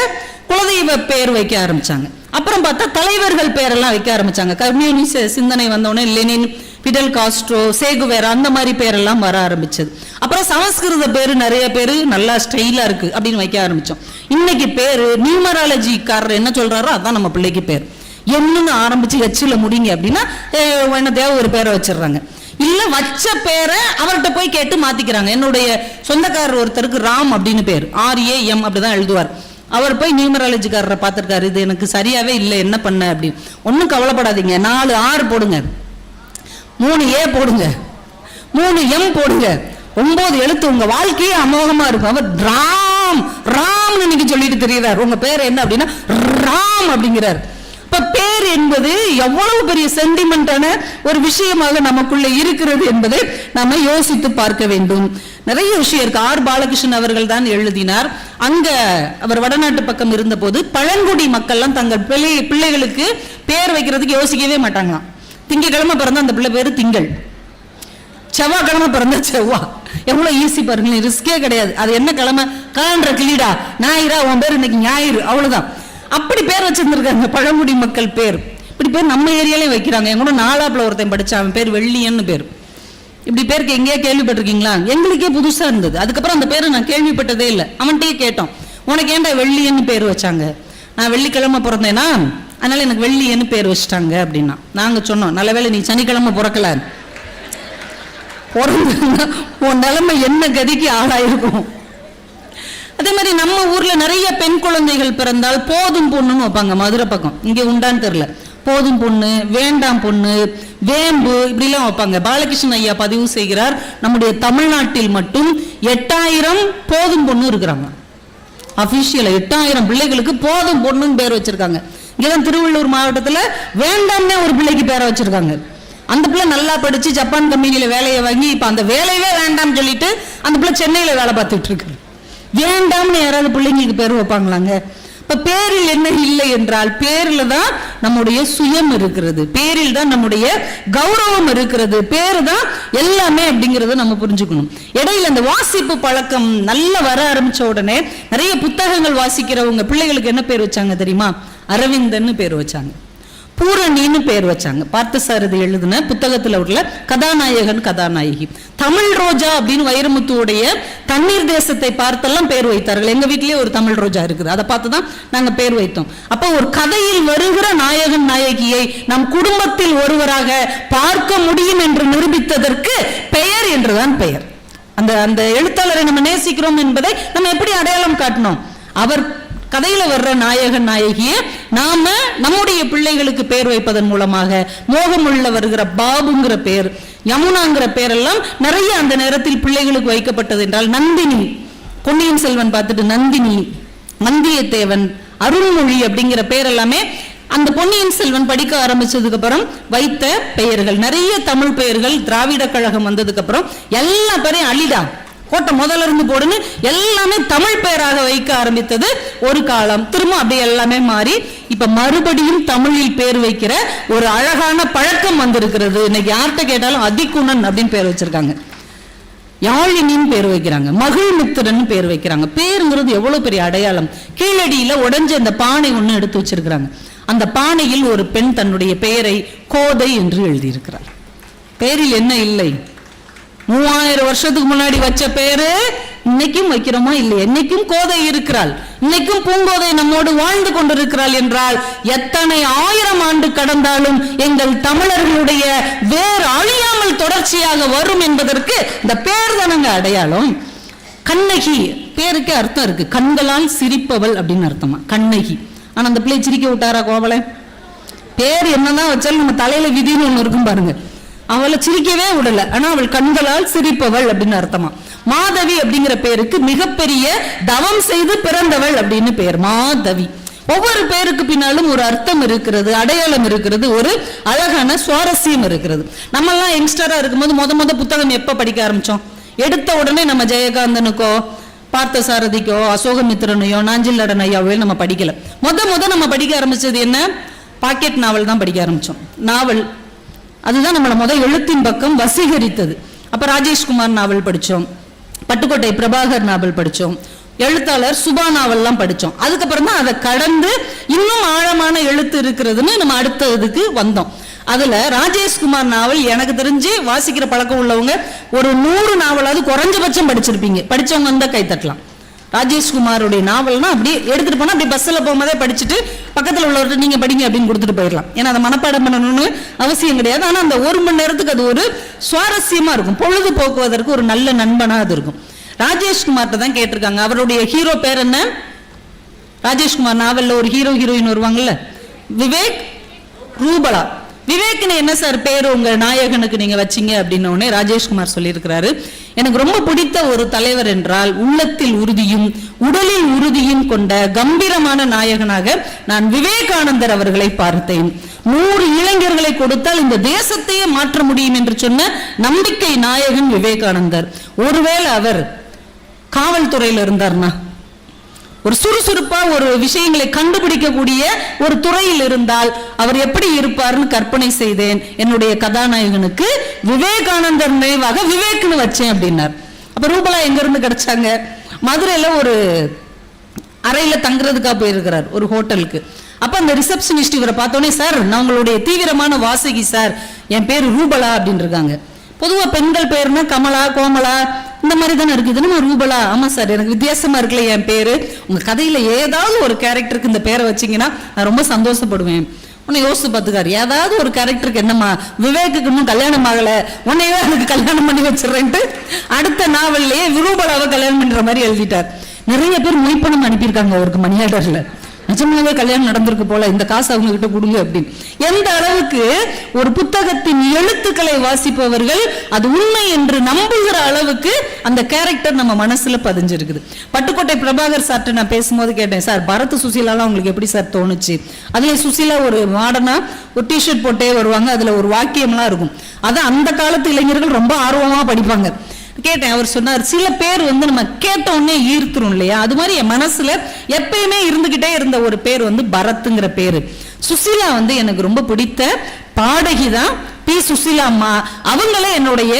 குலதெய்வ பேர் வைக்க ஆரம்பிச்சாங்க. அப்புறம் பார்த்தா தலைவர்கள் பேரெல்லாம் வைக்க ஆரம்பிச்சாங்க. கம்யூனிஸ்ட் சிந்தனை வந்தோடனே லெனின், பிடல் காஸ்ட்ரோ, சேகுவேரா அந்த மாதிரி பேரெல்லாம் வர ஆரம்பிச்சது. அப்புறம் சமஸ்கிருத பேரு நிறைய பேரு நல்லா ஸ்டைலா இருக்கு அப்படின்னு வைக்க ஆரம்பிச்சோம். இன்னைக்கு பேரு நியூமராலஜி காரர் என்ன சொல்றாரோ அதான் நம்ம பிள்ளைக்கு பேர். என்னன்னு ஆரம்பிச்சு ஹெச்ல முடிங்க அப்படின்னா என்ன தேவை ஒரு பேரை வச்சிடுறாங்க. இல்ல வச்ச பேரை அவர்கிட்ட போய் கேட்டு மாத்திக்கிறாங்க. என்னுடைய சொந்தக்காரர் ஒருத்தருக்கு ராம் அப்படின்னு பேர், RAM அப்படிதான் எழுதுவார். அவர் போய் நியூமராலஜிக்காரரை பார்த்திருக்காரு, இது எனக்கு சரியாவே இல்லை, என்ன பண்ண அப்படின்னு. ஒன்னும் கவலைப்படாதீங்க, 4 R போடுங்க, 3 A போடுங்க, 3 M போடுங்க, 9 எழுத்து, உங்க வாழ்க்கையே அமோகமா இருக்கும். அவர் ராம் ராம்னு இன்னைக்கு சொல்லிட்டு தெரியுறார். உங்க பேர் என்ன அப்படின்னா ராம் அப்படிங்கிறார். இப்ப பேர் என்பது எவ்வளவு பெரிய சென்டிமெண்டான ஒரு விஷயமாக நமக்குள்ள இருக்கிறது என்பதை நாம யோசித்து பார்க்க வேண்டும். நிறைய விஷயம் இருக்கு. பாலகிருஷ்ணன் அவர்கள் தான் எழுதினார். அங்க அவர் வடநாட்டு பக்கம் இருந்த போது பழங்குடி மக்கள்லாம் தங்கள் பிள்ளைகளுக்கு பேர் வைக்கிறதுக்கு யோசிக்கவே மாட்டாங்களாம். திங்கக்கிழமை பிறந்த அந்த பிள்ளை பேரு திங்கள், செவ்வாய்க்கிழமை பிறந்த செவ்வா. எவ்வளவு ஈஸி பாருங்க, ரிஸ்கே கிடையாது. அது என்ன கிழமை? காலண்டர் கிளீடா, ஞாயிறா, உன் பேர் இன்னைக்கு ஞாயிறு, அவ்வளவுதான். அப்படி பேர் வச்சிருந்திருக்காங்க பழங்குடி மக்கள் பேர். இப்படி பேர் நம்ம ஏரியாலே வைக்கிறாங்க. என் கூட நாலாப்புல ஒருத்தன் படிச்சா, அவன் பேர் வெள்ளியன்னு பேர். இப்படி பேருக்கு எங்கேயா கேள்விப்பட்டிருக்கீங்களா? எங்களுக்கே புதுசா இருந்தது. அதுக்கப்புறம் அந்த பேரை நான் கேள்விப்பட்டதே இல்லை. அவன்கிட்டயே கேட்டோம், உனக்கு ஏன்டா வெள்ளியன்னு பேர் வச்சாங்க? நான் வெள்ளிக்கிழமை பிறந்தேனா, அதனால எனக்கு வெள்ளியன்னு பேர் வச்சுட்டாங்க அப்படின்னா. நாங்க சொன்னோம், நல்ல வேளை நீ சனிக்கிழமை பிறக்கல, பிறந்த உன் நிலைமை என்ன கதிக்கு ஆளாயிருக்கும். அதே மாதிரி நம்ம ஊர்ல நிறைய பெண் குழந்தைகள் பிறந்தால் போதும் பொண்ணுன்னு வைப்பாங்க. மதுரை பக்கம், இங்க உண்டான்னு தெரியல, போதும் பொண்ணு, வேண்டாம் பொண்ணு, வேம்பு, இப்படி எல்லாம் வைப்பாங்க. பாலகிருஷ்ணன் ஐயா பதிவு செய்கிறார், நம்முடைய தமிழ்நாட்டில் மட்டும் 8000 போதும் பொண்ணு இருக்கிறாங்க. அபிஷியல் 8000 பிள்ளைகளுக்கு போதும் பொண்ணுன்னு பேர் வச்சிருக்காங்க. இங்கதான் திருவள்ளூர் மாவட்டத்துல வேண்டாம்னே ஒரு பிள்ளைக்கு பேரை வச்சிருக்காங்க. அந்த பிள்ளை நல்லா படிச்சு ஜப்பான் கம்பெனியில வேலையை வாங்கி இப்ப அந்த வேலையே வேண்டாம்னு சொல்லிட்டு அந்த பிள்ளை சென்னையில வேலை பார்த்துட்டு இருக்கு. வேண்டாம்னு யாராவது பிள்ளைங்களுக்கு பேர் வைப்பாங்களாங்க? இப்ப பேரில் என்ன இல்லை என்றால் பேரில் தான் நம்முடைய சுயம் இருக்கிறது, பேரில் தான் நம்முடைய கௌரவம் இருக்கிறது, பேரு தான் எல்லாமே அப்படிங்கறத நம்ம புரிஞ்சுக்கணும். இடையில இந்த வாசிப்பு பழக்கம் நல்லா வர ஆரம்பிச்ச உடனே நிறைய புத்தகங்கள் வாசிக்கிறவங்க பிள்ளைகளுக்கு என்ன பேர் வச்சாங்க தெரியுமா? அரவிந்தன்னு பேர் வச்சாங்க, பூரணின்னு பேர் வச்சாங்க. பார்த்தசாரதி எழுதின புத்தகத்துல உள்ள கதாநாயகன் கதாநாயகி. தமிழ் ரோஜா அப்படின்னு வைரமுத்துவுடைய தண்ணீர் தேசத்தை பார்த்தெல்லாம் பேர் வைத்தார்கள். எங்க வீட்லயே ஒரு தமிழ் ரோஜா இருக்குது, அதை பார்த்துதான் நாங்க பேர் வைத்தோம். அப்ப ஒரு கதையில் வருகிற நாயகன் நாயகியை நம் குடும்பத்தில் ஒருவராக பார்க்க முடியும் என்று நிரூபித்ததற்கு பெயர் என்றுதான் பெயர். அந்த அந்த எழுத்தாளரை நம்ம நேசிக்கிறோம் என்பதை நம்ம எப்படி அடையாளம் காட்டணும்? அவர் கதையில வர்ற நாயகன் நாயகியை நாம நம்முடைய பிள்ளைகளுக்கு பேர் வைப்பதன் மூலமாக மோகமுள்ள வருகிற பாபுங்கிற பேர், யமுனாங்கிற பேரெல்லாம் நிறைய அந்த நேரத்தில் பிள்ளைகளுக்கு வைக்கப்பட்டது என்றால் நந்தினி, பொன்னியின் செல்வன் பார்த்துட்டு நந்தினி, வந்தியத்தேவன், அருள்மொழி அப்படிங்கிற பேர் எல்லாமே அந்த பொன்னியின் செல்வன் படிக்க ஆரம்பிச்சதுக்கு அப்புறம் வைத்த பெயர்கள். நிறைய தமிழ் பெயர்கள் திராவிட கழகம் வந்ததுக்கு அப்புறம் எல்லா பேரையும் அழிடா கோட்டை முதல்ல இருந்து போடுன்னு எல்லாமே தமிழ் பெயராக வைக்க ஆரம்பித்தது ஒரு காலம். திரும்ப அப்படியே எல்லாமே மாறி இப்ப மறுபடியும் தமிழில் பேர் வைக்கிற ஒரு அழகான பழக்கம் வந்திருக்கிறது. இன்னைக்கு யார்கிட்ட கேட்டாலும் அதிகுணன் அப்படின்னு பேர் வச்சிருக்காங்க, யாழினின்னு பேர் வைக்கிறாங்க, மகிழ்மித்திரன் பேர் வைக்கிறாங்க. பேருங்கிறது எவ்வளவு பெரிய அடையாளம். கீழடியில உடைஞ்ச அந்த பானை ஒண்ணு எடுத்து வச்சிருக்கிறாங்க. அந்த பானையில் ஒரு பெண் தன்னுடைய பெயரை கோதை என்று எழுதியிருக்கிறார். பேரில் என்ன இல்லை? 3000 வருஷத்துக்கு முன்னாடி வச்ச பேரு இன்னைக்கும் வைக்கிறோமா இல்லை? இன்னைக்கும் கோதை இருக்கிறாள், இன்னைக்கும் பூங்கோதை நம்மோடு வாழ்ந்து கொண்டிருக்கிறாள் என்றால் எத்தனை 1000 ஆண்டு கடந்தாலும் எங்கள் தமிழர்களுடைய வேறு அழியாமல் தொடர்ச்சியாக வரும் என்பதற்கு இந்த பேர் தானங்க அடையாளம். கண்ணகி பேருக்கு அர்த்தம் இருக்கு, கண்களால் சிரிப்பவள் அப்படின்னு அர்த்தமா கண்ணகி. ஆனா அந்த பிள்ளை சிரிக்க விட்டாரா கோவலை? பேர் என்னதான் வச்சாலும் நம்ம தலையில விதின்னு ஒண்ணு இருக்கும் பாருங்க, அவளை சிரிக்கவே விடல, ஆனா அவள் கண்களால் சிரிப்பவள் அப்படின்னு அர்த்தமா. மாதவி அப்படிங்கிற பேருக்கு மிகப்பெரிய தவம் செய்து பிறந்தவள் அப்படின்னு பேர் மாதவி. ஒவ்வொரு பேருக்கு பின்னாலும் ஒரு அர்த்தம் இருக்கிறது, அடையாளம் இருக்கிறது, ஒரு அழகான சுவாரஸ்யம் இருக்கிறது. நம்ம எல்லாம் யங்ஸ்டரா இருக்கும்போது முத புத்தகம் எப்ப படிக்க ஆரம்பிச்சோம்? எடுத்த உடனே நம்ம ஜெயகாந்தனுக்கோ பார்த்தசாரதிக்கோ அசோகமித்திரனையோ நாஞ்சில் ஐயாவோ நம்ம படிக்கல. முத நம்ம படிக்க ஆரம்பிச்சது என்ன? பாக்கெட் நாவல் தான் படிக்க ஆரம்பிச்சோம். நாவல் அதுதான் நம்மளை எழுத்தின் பக்கம் வசீகரித்தது. அப்ப ராஜேஷ்குமார் நாவல் படிச்சோம், பட்டுக்கோட்டை பிரபாகர் நாவல் படிச்சோம், எழுத்தாளர் சுபா நாவல்லாம் படிச்சோம். அதுக்கப்புறம் தான் அதை கடந்து இன்னும் ஆழமான எழுத்து இருக்கிறதுன்னு நம்ம அடுத்த இதுக்கு வந்தோம். அதுல ராஜேஷ்குமார் நாவல் எனக்கு தெரிஞ்சு வாசிக்கிற பழக்கம் உள்ளவங்க ஒரு 100 நாவலாவது குறைஞ்சபட்சம் படிச்சிருப்பீங்க. படிச்சவங்க வந்தா கை தட்டலாம். ராஜேஷ்குமாருடைய நாவல்னா அப்படி எடுத்துட்டு போனா அப்படி பஸ்ல போகும்போதே படிச்சுட்டு பக்கத்துல உள்ளவர்கிட்ட நீங்க படிங்க அப்படின்னு கொடுத்துட்டு போயிடலாம். ஏன்னா அதை மனப்பாடம் பண்ணணும்னு அவசியம் கிடையாது. ஆனா அந்த 1 மணி நேரத்துக்கு அது ஒரு சுவாரஸ்யமா இருக்கும், பொழுது போக்குவதற்கு ஒரு நல்ல நண்பனா அது இருக்கும். ராஜேஷ்குமார்ட்ட தான் கேட்டிருக்காங்க, அவருடைய ஹீரோ பேர் என்ன? ராஜேஷ்குமார் நாவல்ல ஒரு ஹீரோ ஹீரோயின் வருவாங்கல்ல, விவேக், ரூபலா. விவேக்னு என்ன சார் பேரு உங்க நாயகனுக்கு நீங்க வச்சீங்க அப்படின்னு ராஜேஷ்குமார் சொல்லியிருக்கிறாரு, எனக்கு ரொம்ப பிடித்த ஒரு தலைவர் என்றால் உள்ளத்தில் உறுதியும் உடலில் உறுதியும் கொண்ட கம்பீரமான நாயகனாக நான் விவேகானந்தர் அவர்களை பார்த்தேன். 100 இளைஞர்களை கொடுத்தால் இந்த தேசத்தையே மாற்ற முடியும் என்று சொன்ன நம்பிக்கை நாயகன் விவேகானந்தர். ஒருவேளை அவர் காவல்துறையில் இருந்தார்னா, ஒரு சுறுசுறுப்பா ஒரு விஷயங்களை கண்டுபிடிக்கக்கூடிய ஒரு துறையில் இருந்தால் அவர் எப்படி இருப்பார்னு கற்பனை செய்தேன். என்னுடைய கதாநாயகனுக்கு விவேகானந்தர் நினைவாக விவேக்னு வச்சேன் அப்படின்னார். அப்ப ரூபலா எங்க இருந்து கிடைச்சாங்க? மதுரையில ஒரு அறையில தங்குறதுக்காக போயிருக்கிறார் ஒரு ஹோட்டலுக்கு. அப்ப அந்த ரிசப்ஷனிஸ்ட் இவரை பார்த்தோன்னே, சார் நான் உங்களுடைய தீவிரமான வாசகி சார், என் பேரு ரூபலா அப்படின்னு இருக்காங்க. பொதுவா பெண்கள் பேருன்னா கமலா, கோமலா இந்த மாதிரி தானே இருக்குது. நம்ம ரூபலா, ஆமா சார் எனக்கு வித்தியாசமா இருக்குல்ல என் பேரு, உங்க கதையில ஏதாவது ஒரு கேரக்டருக்கு இந்த பேரை வச்சீங்கன்னா நான் ரொம்ப சந்தோஷப்படுவேன். உன்னை யோசிச்சு பார்த்துக்காரு, ஏதாவது ஒரு கேரக்டருக்கு என்னம்மா விவேக்குக்கு இன்னும் கல்யாணம் ஆகல, உன்னையே அதுக்கு கல்யாணம் பண்ணி வச்சிடறேன்ட்டு அடுத்த நாவல்லையே ரூபலாவை கல்யாணம் பண்ற மாதிரி எழுதிட்டார். நிறைய பேர் மொய்ப்பணம் அனுப்பியிருக்காங்க அவருக்கு மணி ஆர்டர்ல, நிஜமாவே கல்யாணம் நடந்திருக்கு போல, இந்த காசு அவங்க கிட்ட கொடுங்க அப்படின்னு. எந்த அளவுக்கு ஒரு புத்தகத்தின் எழுத்துக்களை வாசிப்பவர்கள் அது உண்மை என்று நம்புகிற அளவுக்கு அந்த கேரக்டர் நம்ம மனசுல பதிஞ்சிருக்குது. பட்டுக்கோட்டை பிரபாகர் சார்ட்ட நான் பேசும்போது கேட்டேன், சார் பரத் சுசீலாலாம் உங்களுக்கு எப்படி சார் தோணுச்சு? அதுல சுசீலா ஒரு மாடர்னா ஒரு டிஷர்ட் போட்டே வருவாங்க, அதுல ஒரு வாக்கியம்லாம் இருக்கும், அதை அந்த காலத்து இளைஞர்கள் ரொம்ப ஆர்வமா படிப்பாங்க. கேட்டேன். அவர் சொன்னார், சில பேர் வந்து நம்ம கேட்ட உடனே ஈர்த்துரும் இல்லையா, அது மாதிரி என் மனசுல எப்பயுமே இருந்துகிட்டே இருந்த ஒரு பேர் வந்து பரத்ங்கிற பேரு. சுசீலா வந்து எனக்கு ரொம்ப பிடித்த பாடகிதான் பி. சுசீலா அம்மா. அவங்கள என்னுடைய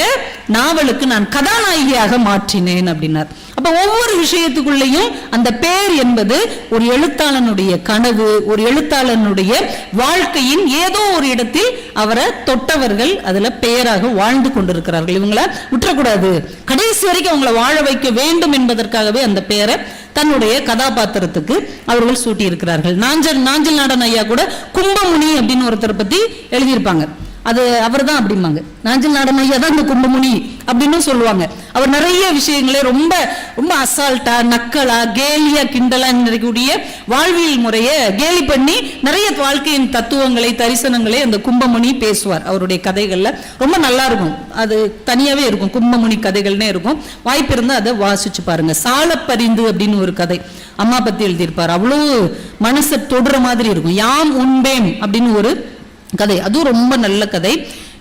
நாவலுக்கு நான் கதாநாயகியாக மாற்றினேன் அப்படின்னார். அப்ப ஒவ்வொரு விஷயத்துக்குள்ளேயும் அந்த பேர் என்பது ஒரு எழுத்தாளனுடைய கனவு, ஒரு எழுத்தாளனுடைய வாழ்க்கையின் ஏதோ ஒரு இடத்தில் அவரை தொட்டவர்கள் அதுல பெயராக வாழ்ந்து கொண்டிருக்கிறார்கள். இவங்களை விட்டுறக்கூடாது, கடைசி வரைக்கும் அவங்களை வாழ வைக்க வேண்டும் என்பதற்காகவே அந்த பெயரை தன்னுடைய கதாபாத்திரத்துக்கு அவர்கள் சூட்டி இருக்கிறார்கள். நாஞ்சில் நாடன் ஐயா கூட கும்பமுனி அப்படின்னு ஒருத்தரை பத்தி எழுதியிருப்பாங்க. அது அவர் தான் அப்படிம்பாங்க, நாஞ்சில் நாடன் ஐயா தான் இந்த கும்பமுனி அப்படின்னு சொல்லுவாங்க. அவர் நிறைய விஷயங்களே ரொம்ப ரொம்ப அசால்ட்டா, நக்கலா, கேலியா, கிண்டலா இருக்கக்கூடிய வாழ்வியல் முறையை கேலி பண்ணி நிறைய வாழ்க்கையின் தத்துவங்களை, தரிசனங்களை அந்த கும்பமுனி பேசுவார். அவருடைய கதைகள்ல ரொம்ப நல்லா இருக்கும். அது தனியாவே இருக்கும், கும்பமுனி கதைகள்னே இருக்கும். வாய்ப்பு இருந்தா அதை வாசிச்சு பாருங்க. சாலப்பரிந்து அப்படின்னு ஒரு கதை அம்மா பத்தி எழுதியிருப்பார். அவ்வளவு மனசை தொடுற மாதிரி இருக்கும். யாம் உண்பேன் அப்படின்னு ஒரு கதை, அதுவும் ரொம்ப நல்ல கதை.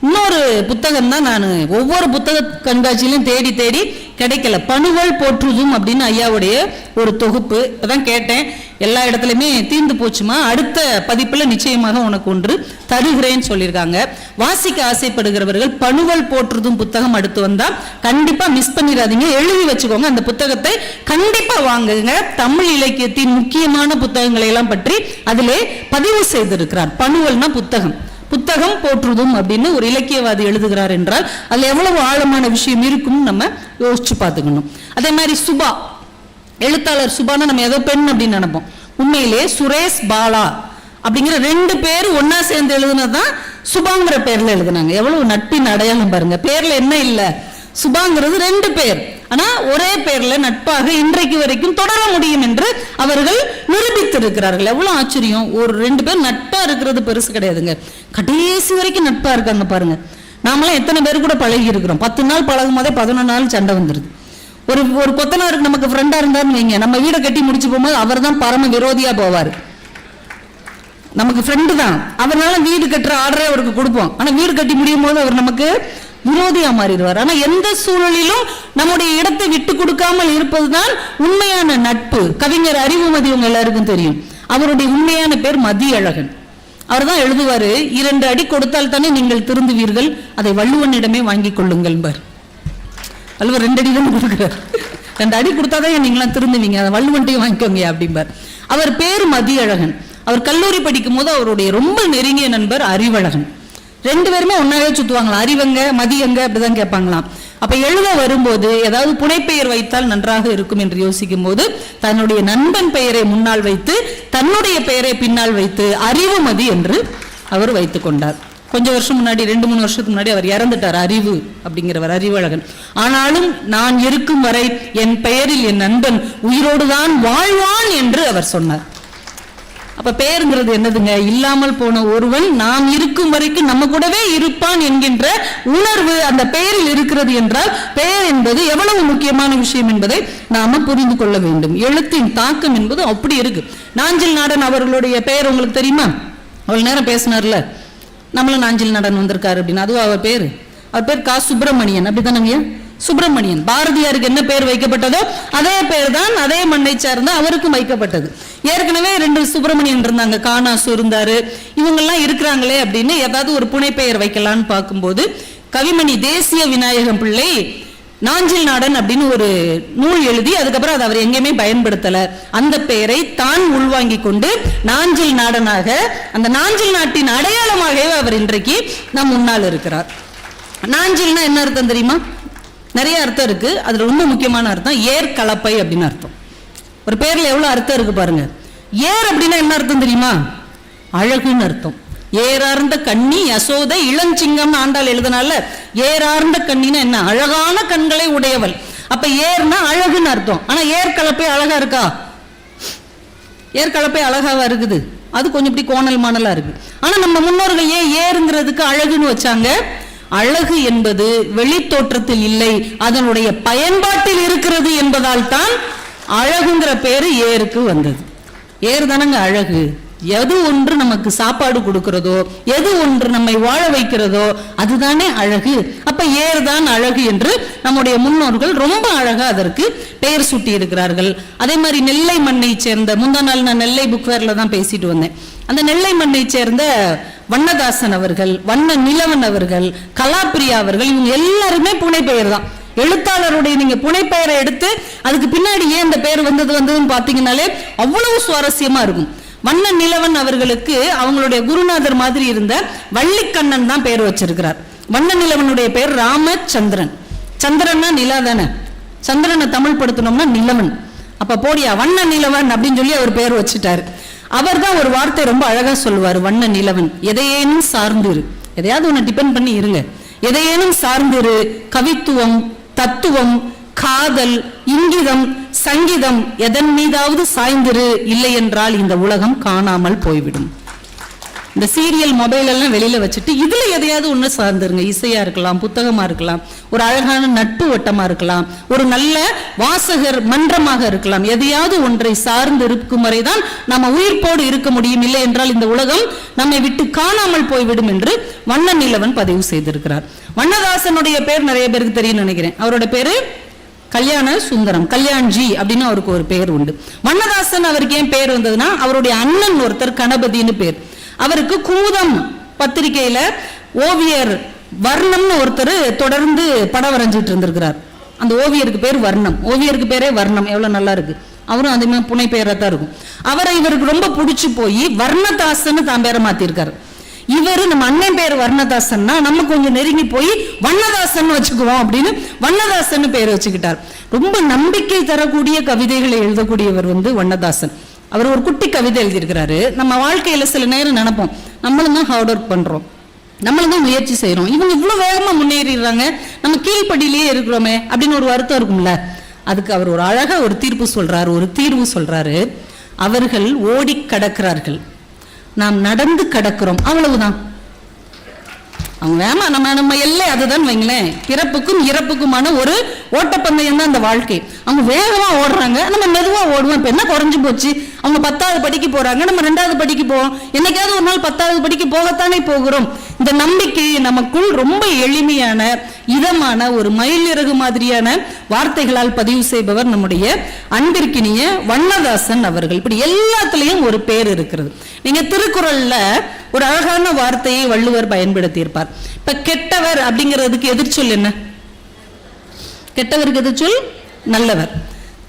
இன்னொரு புத்தகம் தான் நான் ஒவ்வொரு புத்தக கண்காட்சியிலும் தேடி தேடி கிடைக்கல, பணுவல் போற்றுதும் அப்படின்னு ஐயாவுடைய ஒரு தொகுப்பு. இப்பதான் கேட்டேன், எல்லா இடத்துலையுமே தீர்ந்து போச்சுமா, அடுத்த பதிப்புல நிச்சயமாக உனக்கு ஒன்று தருகிறேன்னு சொல்லியிருக்காங்க. வாசிக்க ஆசைப்படுகிறவர்கள் பணுவல் போற்றுதும் புத்தகம் அடுத்து வந்தா கண்டிப்பா மிஸ் பண்ணிடாதீங்க, எழுதி வச்சுக்கோங்க. அந்த புத்தகத்தை கண்டிப்பா வாங்குங்க. தமிழ் இலக்கியத்தின் முக்கியமான புத்தகங்களை எல்லாம் பற்றி அதிலே பதிவு செய்திருக்கிறார். பணுவல்னா புத்தகம், புத்தகம் போற்றுதும் அப்படின்னு ஒரு இலக்கியவாதி எழுதுகிறார் என்றால் அதுல எவ்வளவு ஆழமான விஷயம் இருக்கும்னு நம்ம யோசிச்சு பார்த்துக்கணும். அதே மாதிரி சுபா, எழுத்தாளர் சுபானா நம்ம ஏதோ பெண் அப்படின்னு நினைப்போம். உண்மையிலே சுரேஷ் பாலா அப்படிங்கிற 2 பேர் ஒன்னா சேர்ந்து எழுதுனதுதான் சுபாங்கிற பேர்ல எழுதுனாங்க. எவ்வளவு நட்பின் அடையாளம் பாருங்க. பேர்ல என்ன இல்ல, சுபாங்கிறது 2 பேர், ஆனா ஒரே பேர்ல நட்பாக இன்றைக்கு வரைக்கும் தொடர முடியும் என்று அவர்கள் நிரூபித்திருக்கிறார்கள். எவ்வளவு ஆச்சரியம். ஒரு 2 பேர் நட்பா இருக்கிறது பெருசு கிடையாதுங்க, கடைசி வரைக்கும் நட்பா இருக்காங்க பாருங்க. நாமெல்லாம் எத்தனை பேர் கூட பழகி இருக்கிறோம், 10 நாள் பழகும் போதே 11 நாள் சண்டை வந்துருது. ஒரு கொத்தனாருக்கு நமக்கு ஃப்ரெண்டா இருந்தாருன்னு வைங்க, நம்ம வீடை கட்டி முடிச்சு போகும்போது அவர் தான் பரம விரோதியா போவார். நமக்கு ஃப்ரெண்டு தான், அவரால வீடு கட்டுற ஆர்டரே அவருக்கு கொடுப்போம், ஆனா வீடு கட்டி முடியும் போது அவர் நமக்கு விரோதியா மாறிடுவார். ஆனா எந்த சூழலிலும் நம்முடைய இடத்தை விட்டு கொடுக்காமல் இருப்பதுதான் உண்மையான நட்பு. கவிஞர் அறிவுமதி உங்க எல்லாருக்கும் தெரியும், அவருடைய உண்மையான பேர் மதியழகன். அவர் தான் எழுதுவாரு, 2 அடி கொடுத்தால் தானே நீங்கள் திருந்துவீர்கள், அதை வள்ளுவனிடமே வாங்கி கொள்ளுங்கள் பார். வள்ளுவர் 2 அடி தான் கொடுக்குறார், 2 அடி கொடுத்தாதான் நீங்களாம் திருந்துவீங்க, அதை வள்ளுவன்ட்டையும் வாங்கிக்கோங்க அப்படிம்பார். அவர் பேர் மதியழகன். அவர் கல்லூரி படிக்கும் போது அவருடைய ரொம்ப நெருங்கிய நண்பர் அறிவழகன். 2 பேருமே ஒன்னாவே சுத்துவாங்களா, அறிவங்க மதியங்க அப்படிதான் கேட்பாங்களாம். அப்ப எழுத வரும்போது ஏதாவது புனைப்பெயர் வைத்தால் நன்றாக இருக்கும் என்று யோசிக்கும் போது தன்னுடைய நண்பன் பெயரை முன்னால் வைத்து தன்னுடைய பெயரை பின்னால் வைத்து அறிவுமதி என்று அவர் வைத்துக் கொண்டார். கொஞ்சம் வருஷம் முன்னாடி, 2-3 வருஷத்துக்கு முன்னாடி அவர் இறந்துட்டார், அறிவு அப்படிங்கிறவர், அறிவழகன். ஆனாலும் நான் இருக்கும் வரை என் பெயரில் என் நண்பன் உயிரோடுதான் வாழ்வான் என்று அவர் சொன்னார். அப்ப பெயருங்கிறது என்னதுங்க, இல்லாமல் போன ஒருவன் நாம் இருக்கும் வரைக்கும் நம்ம கூடவே இருப்பான் என்கின்ற உணர்வு அந்த பெயரில் இருக்கிறது என்றால் பெயர் என்பது எவ்வளவு முக்கியமான விஷயம் என்பதை நாம புரிந்து கொள்ள வேண்டும். எழுத்தின் தாக்கம் என்பது அப்படி இருக்கு. நாஞ்சில் நாடன் அவர்களுடைய பெயர் உங்களுக்கு தெரியுமா? அவ்வளவு நேரம் பேசினார்ல, நம்மளும் நாஞ்சில் நாடன் வந்திருக்காரு அப்படின்னு, அதுவும் அவர் பேர் கா. சுப்பிரமணியன், அப்படித்தானங்க? சுப்பிரமணியன். பாரதியாருக்கு என்ன பெயர் வைக்கப்பட்டதோ அதே பெயர் தான் அதே மண்ணை சார்ந்த அவருக்கும் வைக்கப்பட்டது. ஏற்கனவே 2 சுப்பிரமணியன் இருந்தாங்க, காணாசு இருந்தாரு, இவங்கெல்லாம் இருக்கிறாங்களே அப்படின்னு ஏதாவது ஒரு புனைப்பெயர் வைக்கலான்னு பார்க்கும்போது கவிமணி தேசிய விநாயகம் பிள்ளை நாஞ்சில் நாடன் அப்படின்னு ஒரு நூல் எழுதி அதுக்கப்புறம் அதை அவர் எங்கேயுமே பயன்படுத்தல. அந்த பெயரை தான் உள்வாங்கி கொண்டு நாஞ்சில் நாடனாக, அந்த நாஞ்சில் நாட்டின் அடையாளமாகவே அவர் இன்றைக்கு நம் முன்னால் இருக்கிறார். நாஞ்சில்னா என்ன அர்த்தம் தெரியுமா? நிறைய அர்த்தம் இருக்கு, அதுல ரொம்ப முக்கியமான அர்த்தம் ஏர் கலப்பை அப்படின்னு அர்த்தம். ஒரு பேர்ல எவ்வளவு அர்த்தம் இருக்கு பாருங்க. ஏர் அப்படின்னா என்ன அர்த்தம் தெரியுமா? அழகுன்னு அர்த்தம். ஏறார்ந்த கண்ணி யசோதை இளஞ்சிங்கம் ஆண்டாள் எழுதினால ஏறார்ந்த கண்ணினா என்ன, அழகான கண்களை உடையவள். அப்ப ஏர்னா அழகுன்னு அர்த்தம். ஆனா ஏர் கலப்பை அழகா இருக்கா? ஏர் கலப்பை அழகாவா இருக்குது? அது கொஞ்சம் இப்படி கோணல் மாணலா இருக்கு. ஆனா நம்ம முன்னோர்கள் ஏன் ஏறுங்கிறதுக்கு அழகுன்னு வச்சாங்க? அழகு என்பது வெளி தோற்றத்தில் இல்லை, அதனுடைய பயன்பாட்டில் இருக்கிறது என்பதால் தான் அழகுங்கிற பேரு ஏருக்கு வந்தது. ஏறு தானங்க அழகு, எது ஒன்று நமக்கு சாப்பாடு கொடுக்கிறதோ, எது ஒன்று நம்மை வாழ வைக்கிறதோ அதுதானே அழகு. அப்ப ஏர்தான் அழகு என்று நம்முடைய முன்னோர்கள் ரொம்ப அழகா அதற்கு பெயர் சூட்டி இருக்கிறார்கள். அதே மாதிரி நெல்லை மண்ணை சேர்ந்த, முந்தா நாள் நான் நெல்லை புக் ஃபேர்ல தான் பேசிட்டு வந்தேன், அந்த நெல்லை மண்ணை சேர்ந்த வண்ணதாசன் அவர்கள், வண்ண நிலவன் அவர்கள், கலாப்பிரியா அவர்கள், இவங்க எல்லாருமே புனை பெயர் தான். எழுத்தாளருடைய நீங்க புனைப்பெயரை எடுத்து அதுக்கு பின்னாடி ஏன் இந்த பெயர் வந்ததுன்னு பாத்தீங்கன்னாலே அவ்வளவு சுவாரஸ்யமா இருக்கும். வண்ண நிலவன் அவர்களுக்கு அவங்களுடைய குருநாதர் மாதிரி இருந்த வள்ளிக்கண்ணன் தான் பெயர் வச்சிருக்கிறார். வண்ண நிலவனுடைய பெயர் ராமச்சந்திரன். சந்திரன்னா நிலா தானே, சந்திரனை தமிழ் படுத்தணும்னா நிலவன். அப்ப போடியா வண்ண நிலவன் அப்படின்னு சொல்லி அவர் பெயர் வச்சுட்டாரு. அவர் தான் ஒரு வார்த்தை ரொம்ப அழகா சொல்லுவார், வண்ண நிலவன். எதையேனும் சார்ந்திரு, எதையாவது ஒண்ணு டிபெண்ட் பண்ணி இருங்க, எதையேனும் சார்ந்திரு, கவித்துவம், தத்துவம், காதல், இங்கிதம், சங்கீதம் எதன் மீதாவது சாய்ந்திரு, இல்லை என்றால் இந்த உலகம் காணாமல் போய்விடும். இந்த சீரியல் மொபைல் எல்லாம் வெளியில வச்சுட்டு இதுல எதையாவது ஒண்ணு சார்ந்துருங்க. இசையா இருக்கலாம், புத்தகமா இருக்கலாம், ஒரு அழகான நட்பு வட்டமா இருக்கலாம், ஒரு நல்ல வாசகர் மன்றமாக இருக்கலாம். எதையாவது ஒன்றை சார்ந்து இருக்கும் வரைதான் நம்ம உயிர்ப்போடு இருக்க முடியும், இல்லை என்றால் இந்த உலகம் நம்மை விட்டு காணாமல் போய்விடும் என்று வண்ண நிலவன் பதிவு செய்திருக்கிறார். வண்ணதாசனுடைய பேர் நிறைய பேருக்கு தெரியும் நினைக்கிறேன். அவரோட பேரு கல்யாண சுந்தரம், கல்யாண்ஜி அப்படின்னு அவருக்கு ஒரு பேர் உண்டு. வண்ணதாசன் அவருக்கு ஏன் பேர் வந்ததுன்னா அவருடைய அண்ணன் ஒருத்தர் கணபதினு பேர். அவருக்கு கூதம் பத்திரிகையில ஓவியர் வர்ணம்னு ஒருத்தர் தொடர்ந்து படம் வரைஞ்சிட்டு இருந்திருக்கிறார். அந்த ஓவியருக்கு பேர் வர்ணம், ஓவியருக்கு பேரே வர்ணம், எவ்வளவு நல்லா இருக்கு. அவரும் அதே மாதிரி புனை பெயரா தான் இருக்கும். அவரை இவருக்கு ரொம்ப பிடிச்சு போய் வர்ணதாசன் தான் பேரை மாத்திருக்காரு. இவரு நம்ம அண்ணன் பேர் வர்ணதாசன்னா நம்ம கொஞ்சம் நெருங்கி போய் வண்ணதாசன் வச்சுக்குவோம் அப்படின்னு வண்ணதாசன் பேர் வச்சுக்கிட்டார். ரொம்ப நம்பிக்கை தரக்கூடிய கவிதைகளை எழுதக்கூடியவர் வண்ணதாசன். அவர் ஒரு குட்டி கவிதை எழுதியிருக்கிறாரு. நம்ம வாழ்க்கையில சில நேரம் நினைப்போம், நம்மளும் தான் ஹார்ட் ஒர்க் பண்றோம், நம்மளும் தான் முயற்சி செய்யறோம், இவங்க இவ்வளவு வேகமா முன்னேறிடுறாங்க, நம்ம கீழ்ப்படியிலேயே இருக்கிறோமே அப்படின்னு ஒரு வருத்தம் இருக்கும்ல. அதுக்கு அவர் ஒரு அழகா ஒரு தீர்ப்பு சொல்றாரு, ஒரு தீர்வு சொல்றாரு. அவர்கள் ஓடி கடக்கிறார்கள், நாம் நடந்து கடக்கிறோம், அவ்வளவுதான். அவங்க வேமா நம்ம எல்லை அதுதான் வைங்களேன். பிறப்புக்கும் இறப்புக்குமான ஒரு ஓட்டப்பந்தயம் தான் அந்த வாழ்க்கை. அவங்க வேகமா ஓடுறாங்க, நம்ம மெதுவா ஓடுவோம். இப்ப என்ன குறைஞ்சு போச்சு? அவங்க 10வது படிக்க போறாங்க, நம்ம 2வது படிக்க போவோம். என்னைக்காவது ஒரு நாள் 10வது படிக்க போகத்தானே போகிறோம். இந்த நம்பிக்கை நமக்குள் ரொம்ப எளிமையான இதமான ஒரு மயிலிறகு மாதிரியான வார்த்தைகளால் பதிவு செய்பவர் நம்முடைய அன்பிற்கினிய வண்ணதாசன் அவர்கள். இப்படி எல்லாத்துலயும் ஒரு பேர் இருக்கிறது. நீங்க திருக்குறள்ல ஒரு அழகான வார்த்தையை வள்ளுவர் பயன்படுத்தி இருப்பார். இப்ப கெட்டவர் அப்படிங்கிறதுக்கு எதிர்ச்சொல் என்ன? கெட்டவருக்கு எதிர்ச்சொல் நல்லவர்.